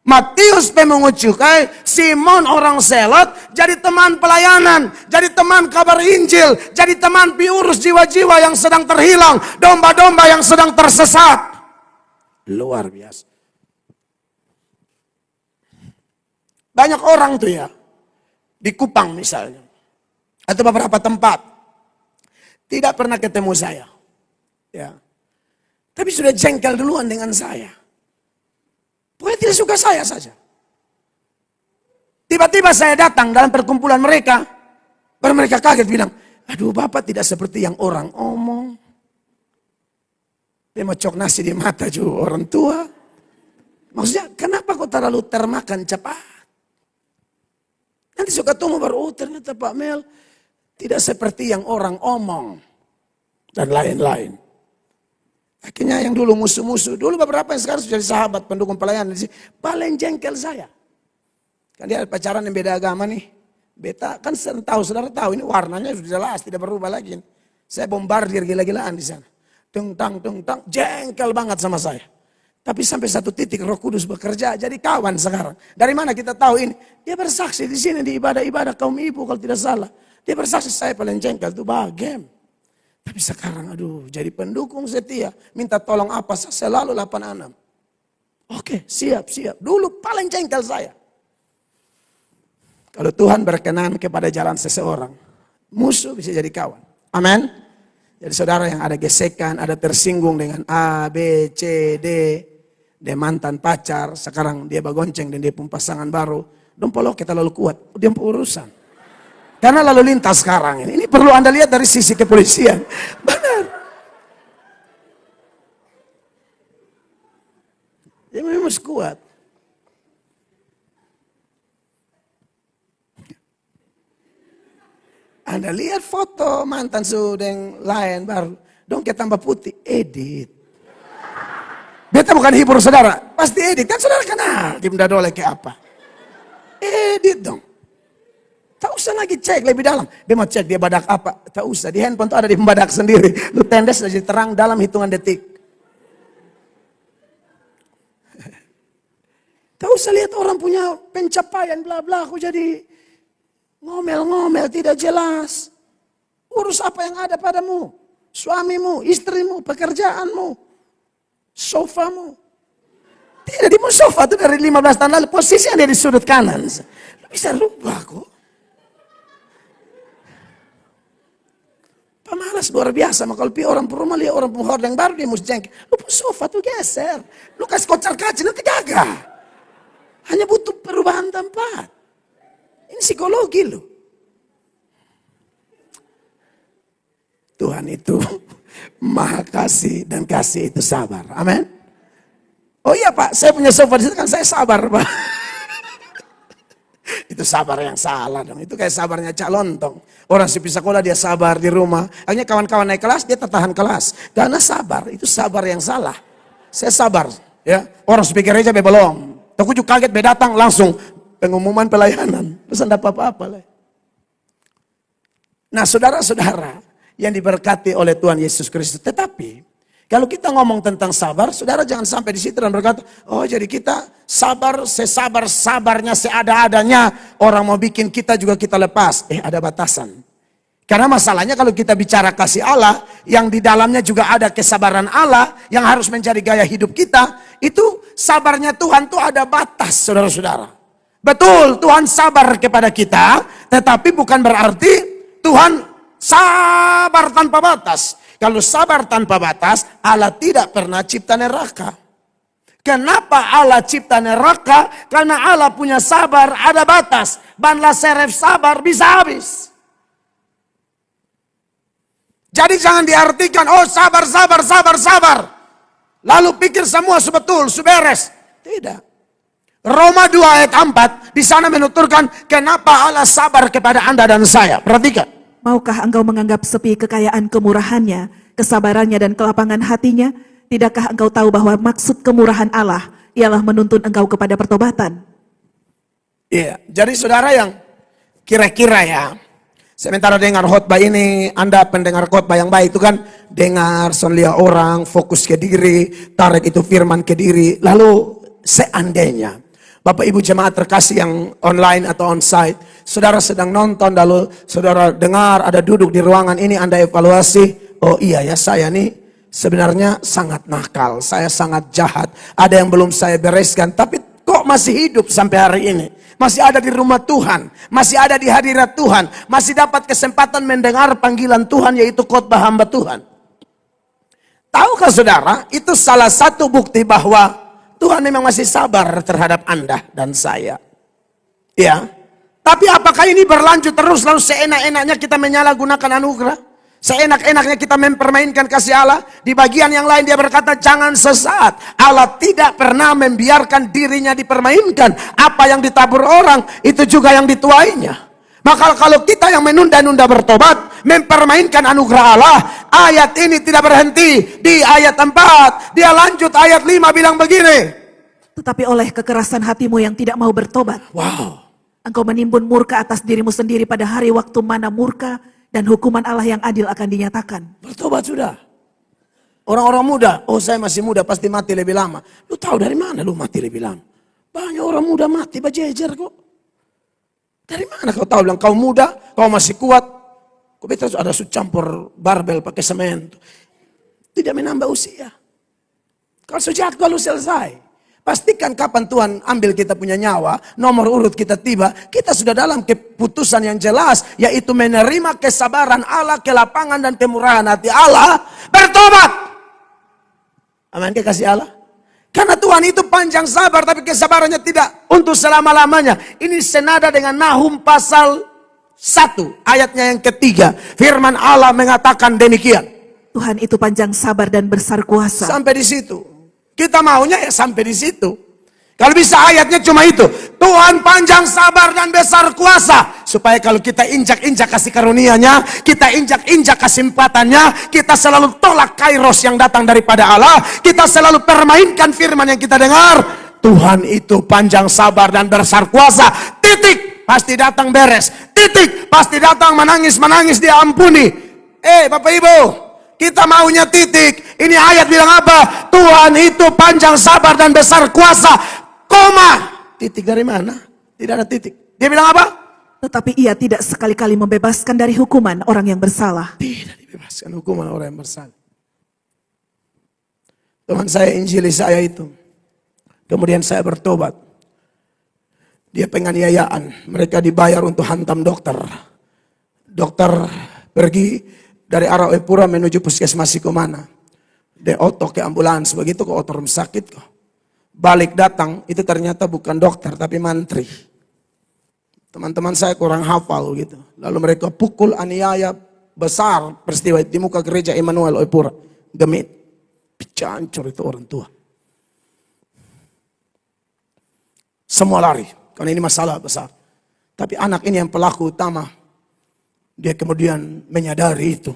Matius pemungut cukai, Simon orang Zelot, jadi teman pelayanan, jadi teman kabar Injil, jadi teman piurus jiwa-jiwa yang sedang terhilang, domba-domba yang sedang tersesat. Luar biasa. Banyak orang tuh ya, di Kupang misalnya, atau beberapa tempat, tidak pernah ketemu saya. Ya. Tapi sudah jengkel duluan dengan saya. Pokoknya tidak suka saya saja. Tiba-tiba saya datang dalam perkumpulan mereka. Baru mereka kaget bilang, aduh Bapak tidak seperti yang orang omong. Dia mau cok nasi di mata juga orang tua. Maksudnya kenapa kok terlalu termakan cepat? Nanti suka tunggu baru, oh ternyata Pak Mel tidak seperti yang orang omong. Dan lain-lain. Akhirnya yang dulu musuh-musuh, dulu beberapa yang sekarang sudah jadi sahabat pendukung pelayanan di sini, paling jengkel saya. Kan dia pacaran yang beda agama nih. Beta kan saudara tahu ini warnanya sudah jelas, tidak berubah lagi. Saya bombardir gila-gilaan di sana. Tung tang, jengkel banget sama saya. Tapi sampai satu titik Roh Kudus bekerja jadi kawan sekarang. Dari mana kita tahu ini? Dia bersaksi di sini di ibadah-ibadah kaum ibu kalau tidak salah. Dia bersaksi saya paling jengkel itu bagem. Tapi sekarang aduh jadi pendukung setia. Minta tolong apa saya selalu 86. Oke siap. Dulu paling jengkel saya. Kalau Tuhan berkenan kepada jalan seseorang, musuh bisa jadi kawan. Amin. Jadi saudara yang ada gesekan, ada tersinggung dengan A, B, C, D, dia mantan pacar, sekarang dia bagonceng dan dia pun pasangan baru. Dompolok kita lalu kuat, dia urusan. Karena lalu lintas sekarang ini perlu Anda lihat dari sisi kepolisian. Benar. Dia memang kuat. Anda lihat foto mantan sudeng lain baru. Dong kita tambah putih. Edit. Beta bukan hibur saudara. Pasti edit. Kan saudara kenal. Kim Dadole kayak apa. Edit dong. Tak usah lagi cek lebih dalam. Dia mau cek dia badak apa. Tak usah. Di handphone tuh ada di badak sendiri. Lu tendes jadi terang dalam hitungan detik. Tak usah lihat orang punya pencapaian bla bla. Aku jadi ngomel-ngomel tidak jelas. Urus apa yang ada padamu. Suamimu, istrimu, pekerjaanmu, sofamu. Tidak di sofa itu dari 15 tahun lalu. Posisi ada di sudut kanan. Lu bisa rubah kok. Pemalas luar biasa. Maka kalau orang rumah lihat orang penghordeng baru dia mesti jengkel. Lu pun sofa tuh geser. Lu kasih kocar kacir nanti gagah. Hanya butuh perubahan tempat. Ini psikologi loh. Tuhan itu maha kasih dan kasih itu sabar. Amin. Oh iya Pak, saya punya sofa di situ kan saya sabar Pak. Itu sabar yang salah dong. Itu kayak sabarnya Cak Lontong. Orang sepi sekolah dia sabar di rumah. Akhirnya kawan-kawan naik kelas dia tertahan kelas. Karena sabar, itu sabar yang salah. Saya sabar. Ya, orang sepi gereja belum. Aku juga kaget datang langsung pengumuman pelayanan. Terus anda apa-apa lah. Nah saudara-saudara yang diberkati oleh Tuhan Yesus Kristus. Tetapi kalau kita ngomong tentang sabar, saudara jangan sampai di situ dan berkata, oh jadi kita sabar, sesabar-sabarnya, seada-adanya. Orang mau bikin kita juga kita lepas. Ada batasan. Karena masalahnya kalau kita bicara kasih Allah, yang di dalamnya juga ada kesabaran Allah, yang harus menjadi gaya hidup kita, itu sabarnya Tuhan tuh ada batas saudara-saudara. Betul, Tuhan sabar kepada kita, tetapi bukan berarti Tuhan sabar tanpa batas. Kalau sabar tanpa batas, Allah tidak pernah cipta neraka. Kenapa Allah cipta neraka? Karena Allah punya sabar, ada batas. Banlah seref sabar bisa habis. Jadi jangan diartikan, oh sabar. Lalu pikir semua sebetul, suberes. Tidak. Roma 2 ayat 4 di sana menuturkan kenapa Allah sabar kepada Anda dan saya. Perhatikan. Maukah engkau menganggap sepi kekayaan kemurahannya, kesabarannya dan kelapangan hatinya? Tidakkah engkau tahu bahwa maksud kemurahan Allah ialah menuntun engkau kepada pertobatan? Iya, jadi saudara yang kira-kira ya, sementara dengar khotbah ini, Anda pendengar khotbah yang baik itu kan dengar, sonlia orang, fokus ke diri, tarik itu firman ke diri. Lalu seandainya Bapak Ibu jemaat terkasih yang online atau onsite, saudara sedang nonton lalu saudara dengar ada duduk di ruangan ini, Anda evaluasi, oh iya ya saya nih sebenarnya sangat nakal, saya sangat jahat, ada yang belum saya bereskan, tapi kok masih hidup sampai hari ini. Masih ada di rumah Tuhan, masih ada di hadirat Tuhan, masih dapat kesempatan mendengar panggilan Tuhan yaitu khotbah hamba Tuhan. Tahukah saudara, itu salah satu bukti bahwa Tuhan memang masih sabar terhadap Anda dan saya. Ya, Tapi apakah ini berlanjut terus lalu seenak-enaknya kita menyalahgunakan anugerah? Seenak-enaknya kita mempermainkan kasih Allah. Di bagian yang lain dia berkata, jangan sesat. Allah tidak pernah membiarkan dirinya dipermainkan. Apa yang ditabur orang, itu juga yang dituainya. Maka kalau kita yang menunda-nunda bertobat, mempermainkan anugerah Allah, ayat ini tidak berhenti di ayat 4. Dia lanjut ayat 5 bilang begini. Tetapi oleh kekerasan hatimu yang tidak mau bertobat, Wow. engkau menimbun murka atas dirimu sendiri pada hari waktu mana murka dan hukuman Allah yang adil akan dinyatakan. Bertobat sudah. Orang-orang muda, oh saya masih muda pasti mati lebih lama. Lu tahu dari mana lu mati lebih lama? Banyak orang muda mati berjejer kok. Dari mana kau tahu bilang kau muda, kau masih kuat. Kau betul ada campur barbel pakai semen. Tidak menambah usia. Kalau sejak kalau selesai. Pastikan kapan Tuhan ambil kita punya nyawa, nomor urut kita tiba, kita sudah dalam keputusan yang jelas, yaitu menerima kesabaran Allah, kelapangan dan kemurahan hati Allah, bertobat. Amin, kasih Allah. Karena Tuhan itu panjang sabar, tapi kesabarannya tidak untuk selama-lamanya. Ini senada dengan Nahum pasal 1, ayatnya yang ketiga. Firman Allah mengatakan demikian. Tuhan itu panjang sabar dan besar kuasa. Sampai di situ. Kita maunya ya sampai di situ. Kalau bisa ayatnya cuma itu. Tuhan panjang sabar dan besar kuasa. Supaya kalau kita injak-injak kasih karunia-Nya, kita injak-injak kesempatannya, kita selalu tolak kairos yang datang daripada Allah. Kita selalu permainkan firman yang kita dengar. Tuhan itu panjang sabar dan besar kuasa. Titik. Pasti datang beres. Titik. Pasti datang menangis-menangis diampuni. Bapak Ibu. Kita maunya titik. Ini ayat bilang apa? Tuhan itu panjang sabar dan besar kuasa. Koma. Titik dari mana? Tidak ada titik. Dia bilang apa? Tetapi ia tidak sekali-kali membebaskan dari hukuman orang yang bersalah. Tidak dibebaskan hukuman orang yang bersalah. Teman saya injili saya itu. Kemudian saya bertobat. Dia penganiayaan. Mereka dibayar untuk hantam dokter. Dokter pergi dari arah Oepura menuju puskesmas Sikomana. Dia otok ke ambulans. Begitu ke otor rumah sakit kok. Balik datang, itu ternyata bukan dokter tapi mantri. Teman-teman saya kurang hafal gitu. Lalu mereka pukul aniaya besar peristiwa di muka gereja Immanuel Oepura. Gemit. Picancur itu orang tua. Semua lari, karena ini masalah besar. Tapi anak ini yang pelaku utama. Dia kemudian menyadari itu.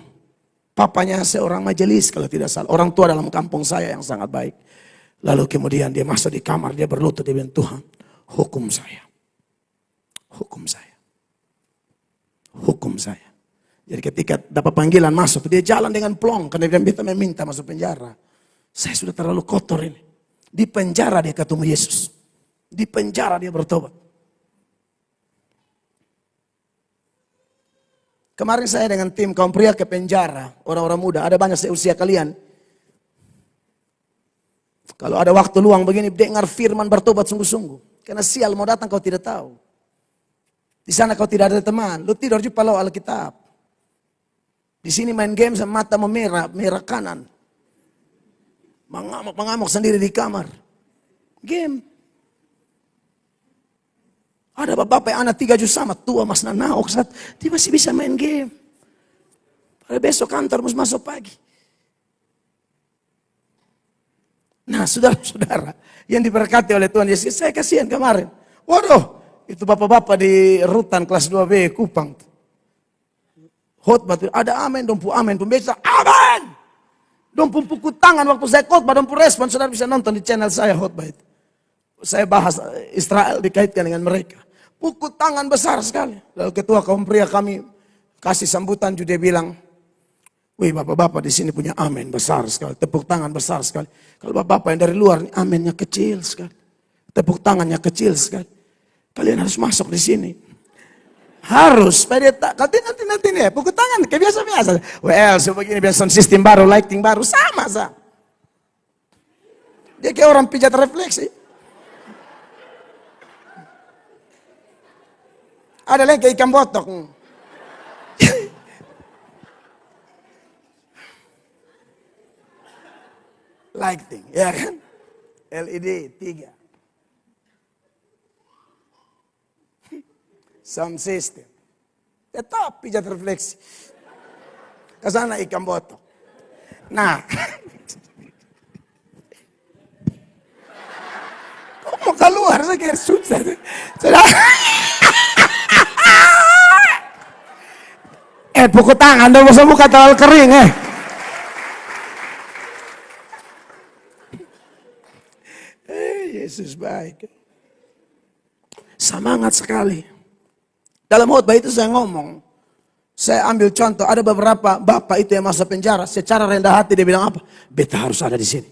Papanya seorang majelis kalau tidak salah. Orang tua dalam kampung saya yang sangat baik. Lalu kemudian dia masuk di kamar, dia berlutut, dia bilang, Tuhan, hukum saya. Hukum saya. Hukum saya. Jadi ketika dapat panggilan masuk, dia jalan dengan plong, karena dia meminta masuk penjara. Saya sudah terlalu kotor ini. Di penjara dia ketemu Yesus. Di penjara dia bertobat. Kemarin saya dengan tim kaum pria ke penjara, orang-orang muda, ada banyak seusia kalian. Kalau ada waktu luang begini, dengar firman bertobat sungguh-sungguh. Karena sial mau datang kau tidak tahu. Di sana kau tidak ada teman, lu tidur juga palau Alkitab. Di sini main game sama mata memerah, merah kanan. Mengamuk sendiri di kamar. Game. Ada bapak yang anak 3 juz sama, tua mas nanaok saat dia masih bisa main game. Pada besok kantor harus masuk pagi. Nah saudara-saudara yang diberkati oleh Tuhan Yesus, saya kasihan kemarin. Waduh, itu bapak-bapak di rutan kelas 2B Kupang. Khotbah ada amin, dompu amin, pembicara amin. Dompu pukul tangan waktu saya khotbah, dompu respon, saudara bisa nonton di channel saya khotbah itu. Saya bahas Israel dikaitkan dengan mereka. Pukul tangan besar sekali. Lalu ketua kaum pria kami kasih sambutan juga dia bilang, wih bapak-bapak di sini punya amin besar sekali, tepuk tangan besar sekali. Kalau bapak-bapak yang dari luar, aminnya kecil sekali, tepuk tangannya kecil sekali. Kalian harus masuk di sini. Harus, supaya dia tak, nanti nih, pukul tangan, kayak biasa-biasa. Well, sebegini biasa sistem baru, lighting baru, sama sah. Dia kayak orang pijat refleksi. Ada lagi kayak ikan botok. Lighting, ya kan? LED 3. Sound system. Tetapi jangan refleksi. Kesana ikan botok. Nah. Kok mau keluar saya kayak susah. Pukul tangan, dah masa muka terlalu kering Yesus baik. Semangat sekali. Dalam khotbah itu saya ngomong, saya ambil contoh, ada beberapa bapak itu yang masuk penjara, secara rendah hati dia bilang apa? Beta harus ada di sini.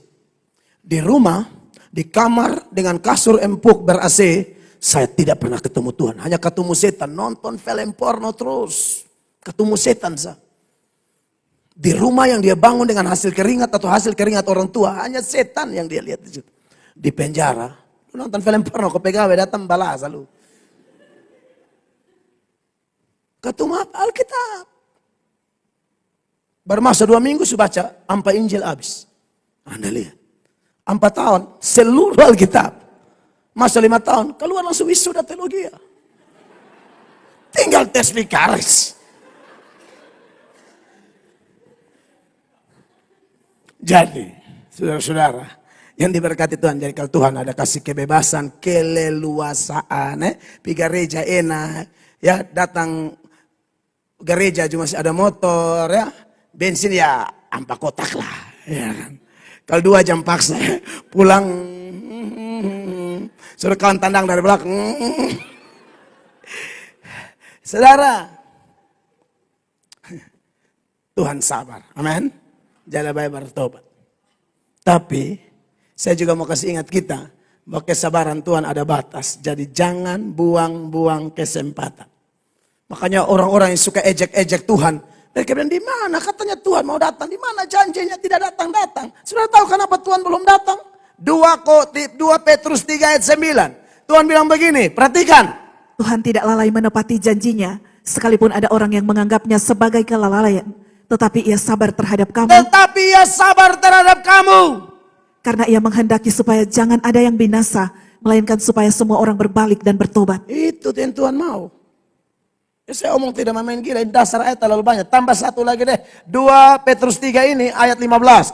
Di rumah, di kamar dengan kasur empuk ber-AC, saya tidak pernah ketemu Tuhan, hanya ketemu setan, nonton film porno terus. Ketemu setan sah. Di rumah yang dia bangun dengan hasil keringat atau hasil keringat orang tua, hanya setan yang dia lihat di situ. Di penjara, nonton film porno, ke pegawai datang balas lalu. Ketemu apa? Alkitab. Baru masa 2 minggu sudah baca 4 Injil habis. Anda lihat. 4 tahun seluruh Alkitab. Masa 5 tahun keluar langsung wisuda teologi. Tinggal tes vikaris. Jadi, saudara-saudara, yang diberkati Tuhan, jadi kalau Tuhan ada kasih kebebasan, keleluasaan, di gereja enak, ya datang gereja cuma ada motor, ya bensin ya 4 kotak lah, ya kan. Kalau 2 jam paksa, pulang, suruh kawan tandang dari belakang. Saudara, Tuhan sabar, amin. Jangan baik bertobat. Tapi saya juga mau kasih ingat kita bahwa kesabaran Tuhan ada batas. Jadi jangan buang-buang kesempatan. Makanya orang-orang yang suka ejek-ejek Tuhan, mereka bilang di mana katanya Tuhan mau datang, di mana janjinya tidak datang-datang. Sudah tahu kenapa Tuhan belum datang? 2 Petrus 3 ayat 9. Tuhan bilang begini, perhatikan. Tuhan tidak lalai menepati janjinya, sekalipun ada orang yang menganggapnya sebagai kelalaian. Tetapi ia sabar terhadap kamu. Tetapi ia sabar terhadap kamu. Karena ia menghendaki supaya jangan ada yang binasa, melainkan supaya semua orang berbalik dan bertobat. Itu yang Tuhan mau. Ya, saya omong tidak main gila, dasar ayat terlalu banyak. Tambah 1 lagi deh. 2 Petrus 3 ini ayat 15.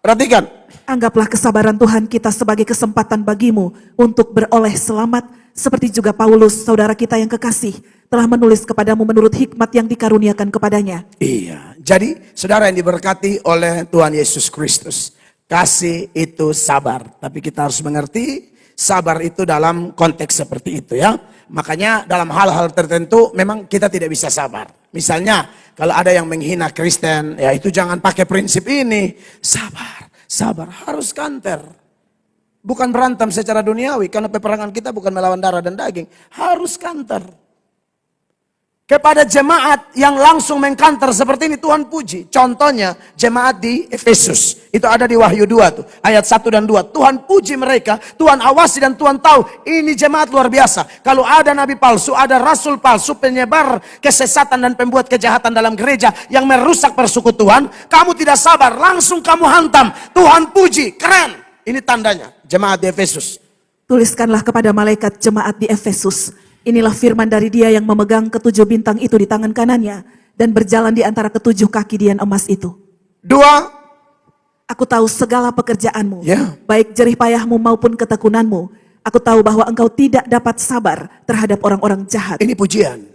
Perhatikan. Anggaplah kesabaran Tuhan kita sebagai kesempatan bagimu untuk beroleh selamat, seperti juga Paulus, saudara kita yang kekasih, telah menulis kepadamu menurut hikmat yang dikaruniakan kepadanya. Iya, jadi saudara yang diberkati oleh Tuhan Yesus Kristus, kasih itu sabar. Tapi kita harus mengerti sabar itu dalam konteks seperti itu ya. Makanya dalam hal-hal tertentu memang kita tidak bisa sabar. Misalnya kalau ada yang menghina Kristen, ya itu jangan pakai prinsip ini. Sabar, harus kanter. Bukan berantem secara duniawi, karena peperangan kita bukan melawan darah dan daging. Harus kanter. Kepada jemaat yang langsung mengkanter seperti ini Tuhan puji. Contohnya jemaat di Efesus. Itu ada di Wahyu 2 tuh. Ayat 1 dan 2. Tuhan puji mereka. Tuhan awasi dan Tuhan tahu. Ini jemaat luar biasa. Kalau ada nabi palsu, ada rasul palsu, penyebar kesesatan dan pembuat kejahatan dalam gereja yang merusak persekutuan. Kamu tidak sabar. Langsung kamu hantam. Tuhan puji. Keren. Ini tandanya. Jemaat di Efesus. Tuliskanlah kepada malaikat jemaat di Efesus. Inilah firman dari Dia yang memegang ke7 bintang itu di tangan kanannya dan berjalan di antara ke7 kaki dian emas itu. 2. Aku tahu segala pekerjaanmu, Ya. baik jerih payahmu maupun ketekunanmu. Aku tahu bahwa engkau tidak dapat sabar terhadap orang-orang jahat. Ini pujian.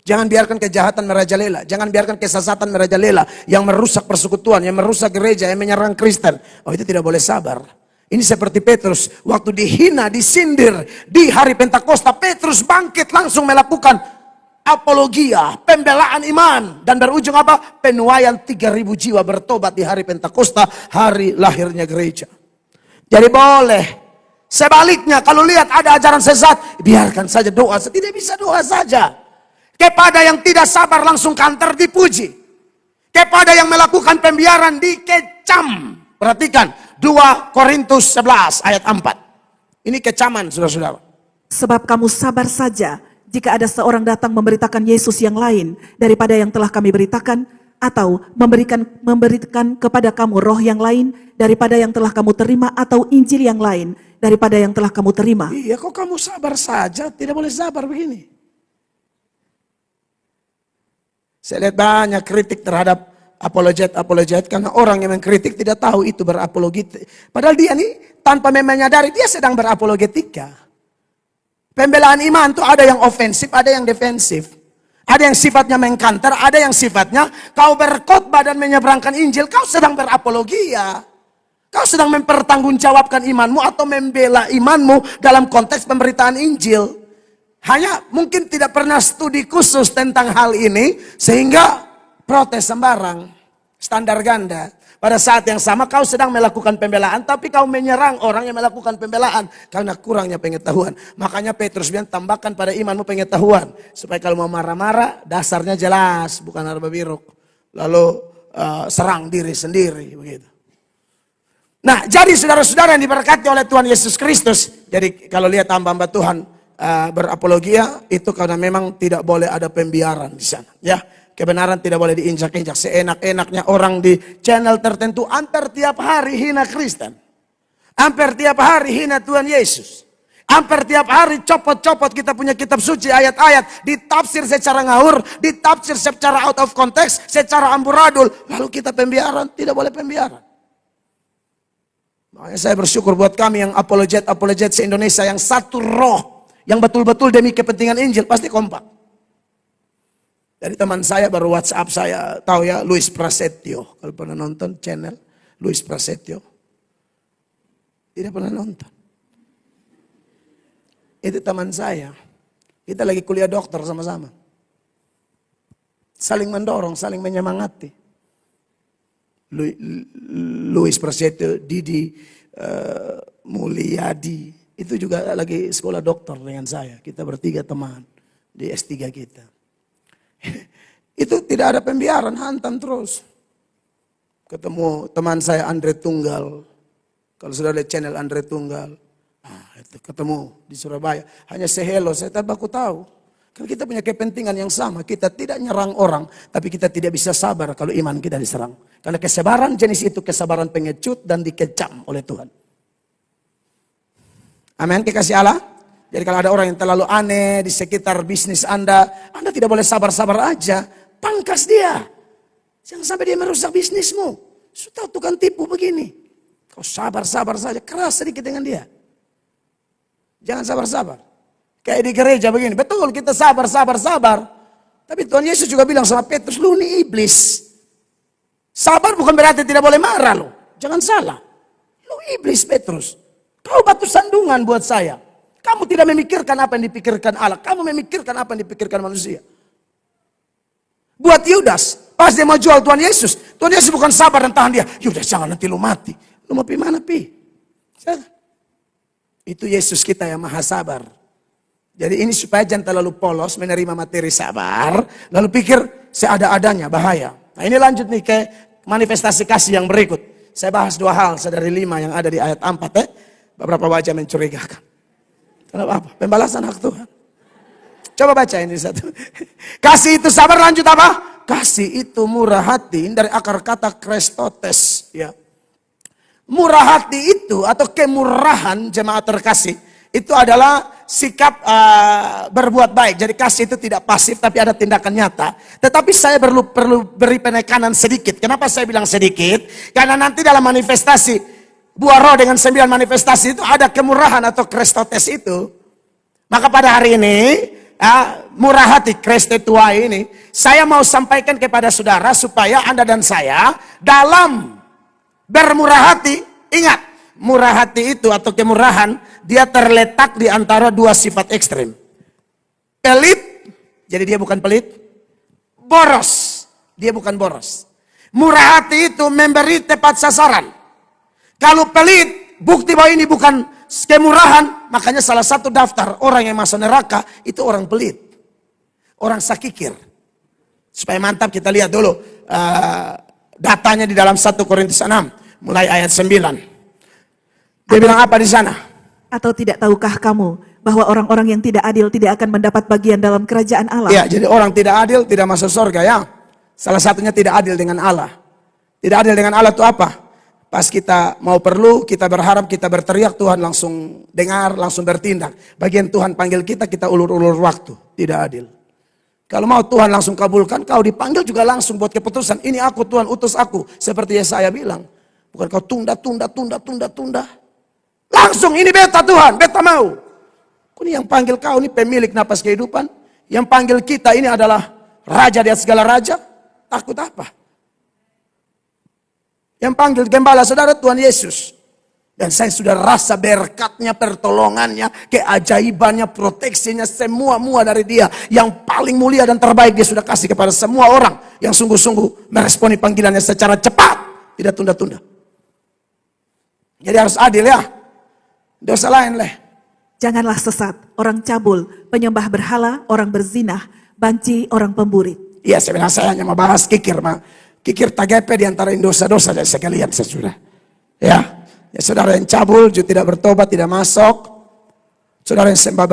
Jangan biarkan kejahatan merajalela. Jangan biarkan kesesatan merajalela yang merusak persekutuan, yang merusak gereja, yang menyerang Kristen. Oh, itu tidak boleh sabar. Ini seperti Petrus, waktu dihina, disindir di hari Pentakosta, Petrus bangkit langsung melakukan apologia, pembelaan iman. Dan berujung apa? Penuaian 3.000 jiwa bertobat di hari Pentakosta, hari lahirnya gereja. Jadi boleh. Sebaliknya kalau lihat ada ajaran sesat, biarkan saja doa. Tidak bisa doa saja. Kepada yang tidak sabar langsung kanter dipuji. Kepada yang melakukan pembiaran dikecam. Perhatikan. 2 Korintus 11 ayat 4. Ini kecaman saudara-saudara. Sebab kamu sabar saja jika ada seorang datang memberitakan Yesus yang lain daripada yang telah kami beritakan, atau memberikan kepada kamu roh yang lain daripada yang telah kamu terima, atau Injil yang lain daripada yang telah kamu terima. Iya, kok kamu sabar saja? Tidak boleh sabar begini. Saya lihat banyak kritik terhadap apologet karena orang yang mengkritik tidak tahu itu berapologetik. Padahal dia nih tanpa menyadari dia sedang berapologetika. Pembelaan iman itu ada yang ofensif, ada yang defensif. Ada yang sifatnya mengkanter, ada yang sifatnya kau berkhotbah dan menyeberangkan Injil, kau sedang berapologia. Kau sedang mempertanggungjawabkan imanmu atau membela imanmu dalam konteks pemberitaan Injil. Hanya mungkin tidak pernah studi khusus tentang hal ini sehingga protes sembarang, standar ganda. Pada saat yang sama kau sedang melakukan pembelaan, tapi kau menyerang orang yang melakukan pembelaan karena kurangnya pengetahuan. Makanya Petrus bilang tambahkan pada imanmu pengetahuan. Supaya kalau mau marah-marah, dasarnya jelas, bukan harba biruk. Lalu serang diri sendiri, begitu. Nah, jadi saudara-saudara yang diberkati oleh Tuhan Yesus Kristus. Jadi kalau lihat hamba-hamba Tuhan berapologia, itu karena memang tidak boleh ada pembiaran di sana. Ya. Kebenaran tidak boleh diinjak-injak. Seenak-enaknya orang di channel tertentu hampir tiap hari hina Kristen. Hampir tiap hari hina Tuhan Yesus. Hampir tiap hari copot-copot kita punya kitab suci, ayat-ayat. Ditafsir secara ngawur, ditafsir secara out of context, secara amburadul. Lalu kita pembiaran, tidak boleh pembiaran. Makanya saya bersyukur buat kami yang apologet se-Indonesia yang satu roh. Yang betul-betul demi kepentingan Injil, pasti kompak. Dari teman saya baru WhatsApp saya, tahu ya, Luis Prasetyo. Kalau pernah nonton channel Luis Prasetyo. Tidak pernah nonton. Itu teman saya. Kita lagi kuliah dokter sama-sama. Saling mendorong, saling menyemangati. Luis Prasetyo, Didi Mulyadi. Itu juga lagi sekolah dokter dengan saya. Kita bertiga teman di S3 kita. Itu tidak ada pembiaran, hantam terus. Ketemu teman saya Andre Tunggal. Kalau sudah lihat channel Andre Tunggal. Itu ketemu di Surabaya. Hanya say hello, saya aku tahu. Karena kita punya kepentingan yang sama. Kita tidak nyerang orang, tapi kita tidak bisa sabar kalau iman kita diserang. Karena kesabaran jenis itu kesabaran pengecut dan dikecam oleh Tuhan. Amin, kekasih Allah. Jadi kalau ada orang yang terlalu aneh di sekitar bisnis Anda tidak boleh sabar-sabar aja. Pangkas dia. Jangan sampai dia merusak bisnismu. Sudah tukang tipu begini. Kau sabar-sabar saja, keras sedikit dengan dia. Jangan sabar-sabar. Kayak di gereja begini. Betul, kita sabar. Tapi Tuhan Yesus juga bilang sama Petrus, lu ini iblis. Sabar bukan berarti tidak boleh marah lo. Jangan salah. Lu iblis Petrus. Kau batu sandungan buat saya. Kamu tidak memikirkan apa yang dipikirkan Allah. Kamu memikirkan apa yang dipikirkan manusia. Buat Yudas, pas dia mau jual Tuhan Yesus. Tuhan Yesus bukan sabar dan tahan dia. Yudas jangan nanti lu mati. Lu mau pergi mana pi? Itu Yesus kita yang maha sabar. Jadi ini supaya jangan terlalu polos menerima materi sabar. Lalu pikir seada-adanya bahaya. Nah ini lanjut nih ke manifestasi kasih yang berikut. Saya bahas 2 hal dari 5 yang ada di ayat 4 Beberapa wajah mencurigakan. Kenapa? Apa? Pembalasan hak Tuhan. Coba baca ini satu. Kasih itu sabar, lanjut apa? Kasih itu murah hati. Ini dari akar kata krestotes. Ya. Murah hati itu atau kemurahan jemaat terkasih. Itu adalah sikap berbuat baik. Jadi kasih itu tidak pasif tapi ada tindakan nyata. Tetapi saya perlu beri penekanan sedikit. Kenapa saya bilang sedikit? Karena nanti dalam manifestasi buah roh dengan 9 manifestasi itu ada kemurahan atau krestotes itu. Maka pada hari ini, murah hati krestetua ini, saya mau sampaikan kepada saudara supaya Anda dan saya dalam bermurah hati, ingat, murah hati itu atau kemurahan, dia terletak di antara 2 sifat ekstrim. Pelit, jadi dia bukan pelit. Boros, dia bukan boros. Murah hati itu memberi tepat sasaran. Kalau pelit, bukti bahwa ini bukan kemurahan, makanya salah satu daftar orang yang masuk neraka itu orang pelit. Orang sakikir. Supaya mantap kita lihat dulu datanya di dalam 1 Korintus 6 mulai ayat 9. Dia bilang apa di sana? Atau tidak tahukah kamu bahwa orang-orang yang tidak adil tidak akan mendapat bagian dalam kerajaan Allah? Ya, jadi orang tidak adil tidak masuk surga ya. Salah satunya tidak adil dengan Allah. Tidak adil dengan Allah itu apa? Pas kita mau perlu, kita berharap, kita berteriak, Tuhan langsung dengar, langsung bertindak. Bagian Tuhan panggil kita, kita ulur-ulur waktu. Tidak adil. Kalau mau Tuhan langsung kabulkan, kau dipanggil juga langsung buat keputusan. Ini aku Tuhan, utus aku. Seperti Yesaya bilang. Bukan kau tunda. Langsung ini beta Tuhan, beta mau. Ini yang panggil kau ini pemilik napas kehidupan. Yang panggil kita ini adalah raja di atas segala raja. Takut apa? Yang panggil gembala saudara Tuhan Yesus. Dan saya sudah rasa berkatnya, pertolongannya, keajaibannya, proteksinya, semua dari dia. Yang paling mulia dan terbaik dia sudah kasih kepada semua orang yang sungguh-sungguh meresponi panggilannya secara cepat. Tidak tunda-tunda. Jadi harus adil ya. Dosa lain leh. Janganlah sesat, orang cabul, penyembah berhala, orang berzinah, banci, orang pemburit. Iya sebenarnya saya hanya mau bahas kikir. Kikir tagepe di antara dosa-dosa dari sekalian sesudah. Ya saudara yang cabul, juga tidak bertobat, tidak masuk. Saudara yang sembah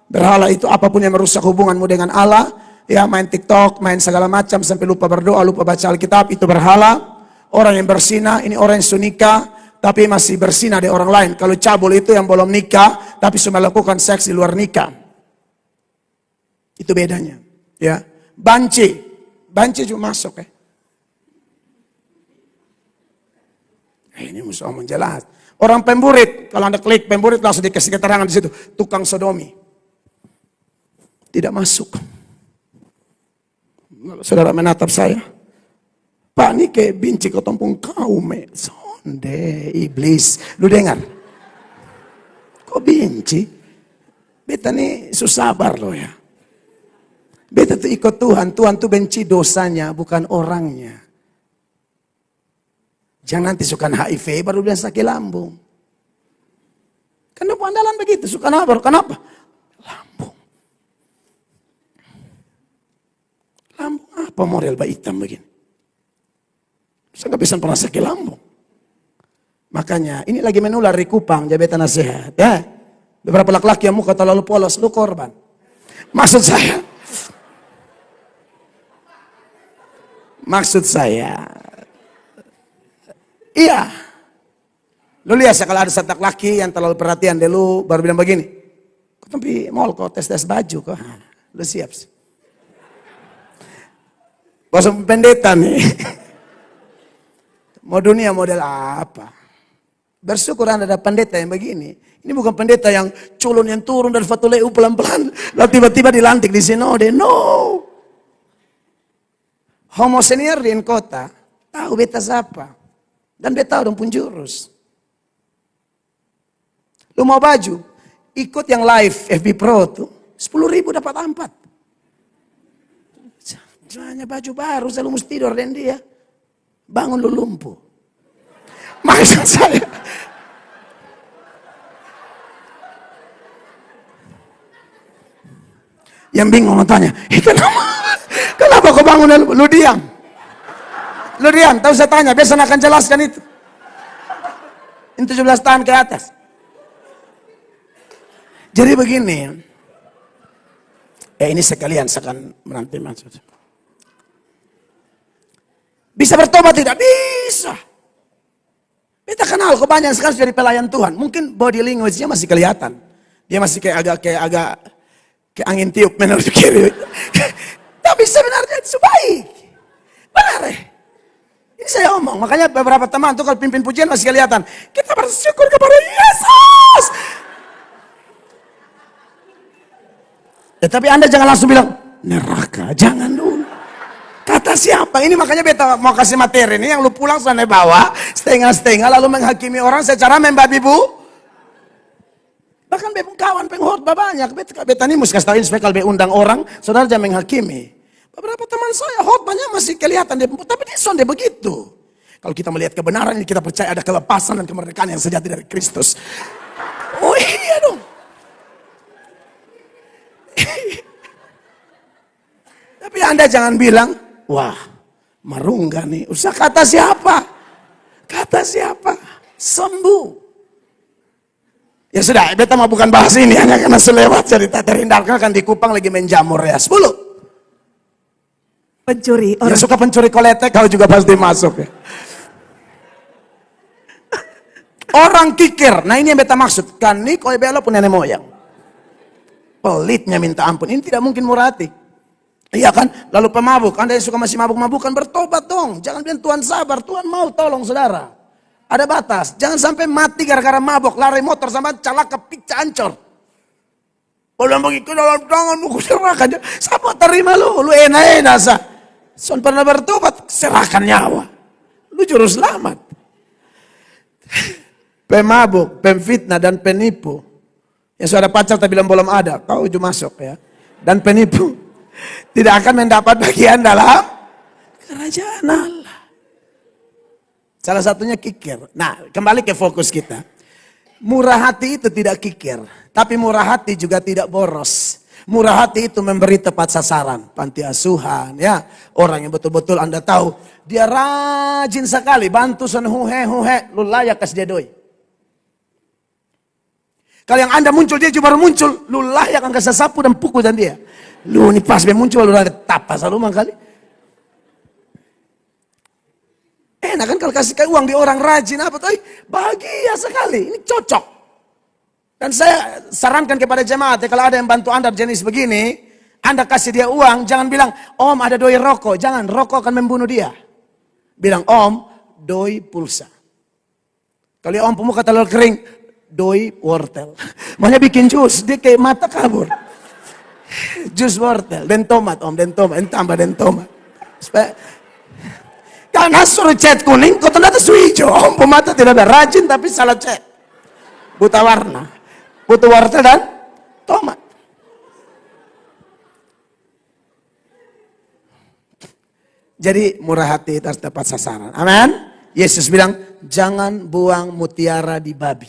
berhala itu apapun yang merusak hubunganmu dengan Allah. Ya main TikTok, main segala macam sampai lupa berdoa, lupa baca Alkitab, itu berhala. Orang yang bersinah, ini orang yang sunika, tapi masih bersinah di orang lain. Kalau cabul itu yang belum nikah, tapi sudah melakukan seks di luar nikah. Itu bedanya. Ya, banci juga masuk ya. Ini musuh omong jelas. Orang pemburit, kalau Anda klik pemburit langsung dikasih keterangan di situ, tukang sodomi. Tidak masuk. Saudara menatap saya, Pak ini kayak binci ketumpung kau sonde iblis. Lu dengar? Kok binci? Beta nih susah sabar loh ya. Beta tuh ikut Tuhan tuh benci dosanya bukan orangnya. Jangan nanti suka HIV baru bilang sakit lambung. Kenapa andalan begitu? Suka apa? Kenapa? Lambung. Lambung apa model bayi hitam begini? Saya gak bisa pernah sakit lambung. Makanya ini lagi menular di Kupang, jabatan nasihat. Ya. Beberapa laki-laki yang muka terlalu polos, lu korban. Maksud saya, iya. Lu lihat kalau ada satu laki yang terlalu perhatian deh lu baru bilang begini. Kok tapi mall kok tes baju kok. Lu siap sih. Bos pendeta nih. Mau dunia model apa? Bersyukur Anda ada pendeta yang begini. Ini bukan pendeta yang culun yang turun dari Fatuleu pelan-pelan. Lalu tiba-tiba dilantik di sinode. No. Homo senior di kota. Tahu beta siapa. Dan beta tahu dong pun jurus. Lu mau baju, ikut yang live FB Pro tuh, 10.000 dapat 4. Hanya baju baru, selalu mesti tidur dan dia. Bangun lu lumpuh. Maksud saya. Yang bingung tanya, kenapa kau bangun lu diam? Lu diam, tahu saya tanya, biasa akan jelaskan itu. Ini 17 tahun ke atas. Jadi begini, ini sekalian saya akan menanti maksud. Bisa bertobat tidak? Bisa. Kita kenal kok banyak sekali dari pelayan Tuhan. Mungkin body language-nya masih kelihatan. Dia masih kayak agak angin tiup menurut kiri. Tapi sebenarnya itu baik. Benar ya? Ini saya omong, makanya beberapa teman tuh kalau pimpin pujian masih kelihatan. Kita bersyukur kepada Yesus. Tapi Anda jangan langsung bilang, neraka, jangan dulu. Kata siapa? Ini makanya beta mau kasih materi ini yang lu pulang sana bawa, setengah-setengah lalu menghakimi orang secara membabi bu. Bahkan kawan penghort banyak. Beta ini mesti kasih tahu supaya kalau undang orang, saudara jangan menghakimi. Beberapa teman saya hot banyak masih kelihatan, tapi dia sonde begitu. Kalau kita melihat kebenaran ini kita percaya ada kelepasan dan kemerdekaan yang sejati dari Kristus. Oh iya dong. Tapi Anda jangan bilang, wah marungga nih. Usah kata siapa? Kata siapa? Sembuh. Ya sudah, beta mau bukan bahas ini hanya karena selewat cerita terhindarkan kan di Kupang lagi main jamur ya. 10. Pencuri orang. Yang suka pencuri koletek kau juga pasti masuk ya. Orang kikir. Nah ini yang beta maksud. Kan nih koi belo pun nenek moyang. Pelitnya minta ampun. Ini tidak murah hati. Iya kan? Lalu pemabuk, Anda yang suka masih mabuk-mabukan, bertobat dong. Jangan bilang Tuhan sabar, Tuhan mau tolong saudara. Ada batas, jangan sampai mati gara-gara mabuk, lari motor sama celaka picca ancor. Kalau begitu dalam tanganmu kuserahkan, siapa terima lu enak-enak sah. Son pernah bertobat, serahkan nyawa. Lu juru selamat. Pemabuk, pemfitnah dan penipu. Yang sudah pacar tapi bilang belum ada, kau juga masuk ya. Dan penipu tidak akan mendapat bagian dalam kerajaan Allah. Salah satunya kikir. Nah, kembali ke fokus kita. Murah hati itu tidak kikir, tapi murah hati juga tidak boros. Murah hati itu memberi tepat sasaran, panti asuhan, ya. Orang yang betul-betul Anda tahu, dia rajin sekali, bantu sen huhe, lu layak kasih dia doi. Kalau yang Anda muncul, dia juga baru muncul, lu layak angkat sapu dan pukul dan dia. Lu ini pas dia muncul, lu ada tapas, lu kali. Enak kan kalau kasih uang di orang rajin apa tuh? Bahagia sekali, ini cocok. Dan saya sarankan kepada jemaat, kalau ada yang bantu Anda jenis begini, Anda kasih dia uang, jangan bilang, Om ada doi rokok. Jangan, rokok akan membunuh dia. Bilang, Om, doi pulsa. Kalau Om pemuka telur kering, doi wortel. Makanya bikin jus, dia kayak mata kabur. Jus wortel, dan tomat Om, dan tomat, tambah dan tomat. Supaya karena suruh cat kuning, kau ternyata hijau. Om pemata tidak ada rajin tapi salah cat. Buta warna. Butuh wortel dan tomat. Jadi murah hati harus tepat sasaran. Amin. Yesus bilang, jangan buang mutiara di babi.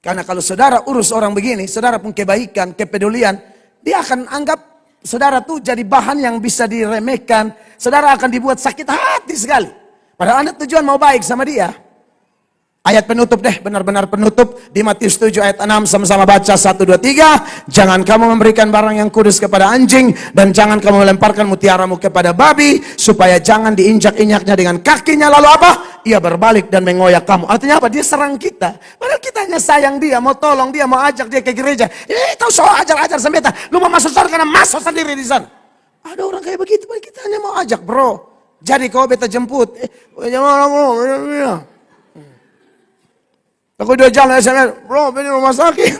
Karena kalau saudara urus orang begini, saudara pun kebaikan, kepedulian, dia akan anggap saudara tuh jadi bahan yang bisa diremehkan. Saudara akan dibuat sakit hati sekali. Padahal Anda tujuan mau baik sama dia. Ayat penutup deh, benar-benar penutup. Di Matius 7 ayat 6 sama-sama baca 1, 2, 3. Jangan kamu memberikan barang yang kudus kepada anjing. Dan jangan kamu melemparkan mutiaramu kepada babi. Supaya jangan diinjak-injaknya dengan kakinya. Lalu apa? Ia berbalik dan mengoyak kamu. Artinya apa? Dia serang kita. Padahal kita hanya sayang dia, mau tolong dia, mau ajak dia ke gereja. Tahu soal ajar-ajar sembeta. Lu mau masuk sana karena masuk sendiri di sana. Ada orang kayak begitu, kita hanya mau ajak bro. Jadi kau beta jemput. Aku udah jalan SMS, bro, ini rumah sakit.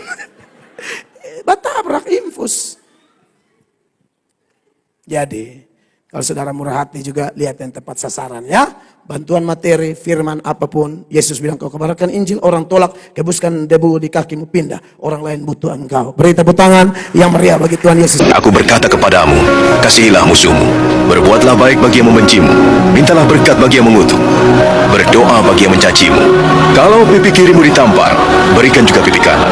Batabrak infus. Jadi, kalau saudara murah hati juga lihat yang tepat sasaran ya. Bantuan materi, firman apapun. Yesus bilang kau kabarkan Injil, orang tolak, kebuskan debu di kakimu pindah. Orang lain butuh engkau. Beri tepuk tangan yang meriah bagi Tuhan Yesus. Aku berkata kepadamu, kasihilah musuhmu, berbuatlah baik bagi yang membencimu, mintalah berkat bagi yang mengutuk, berdoa bagi yang mencacimu. Kalau pipi kirimu ditampar, berikan juga pipi kanan.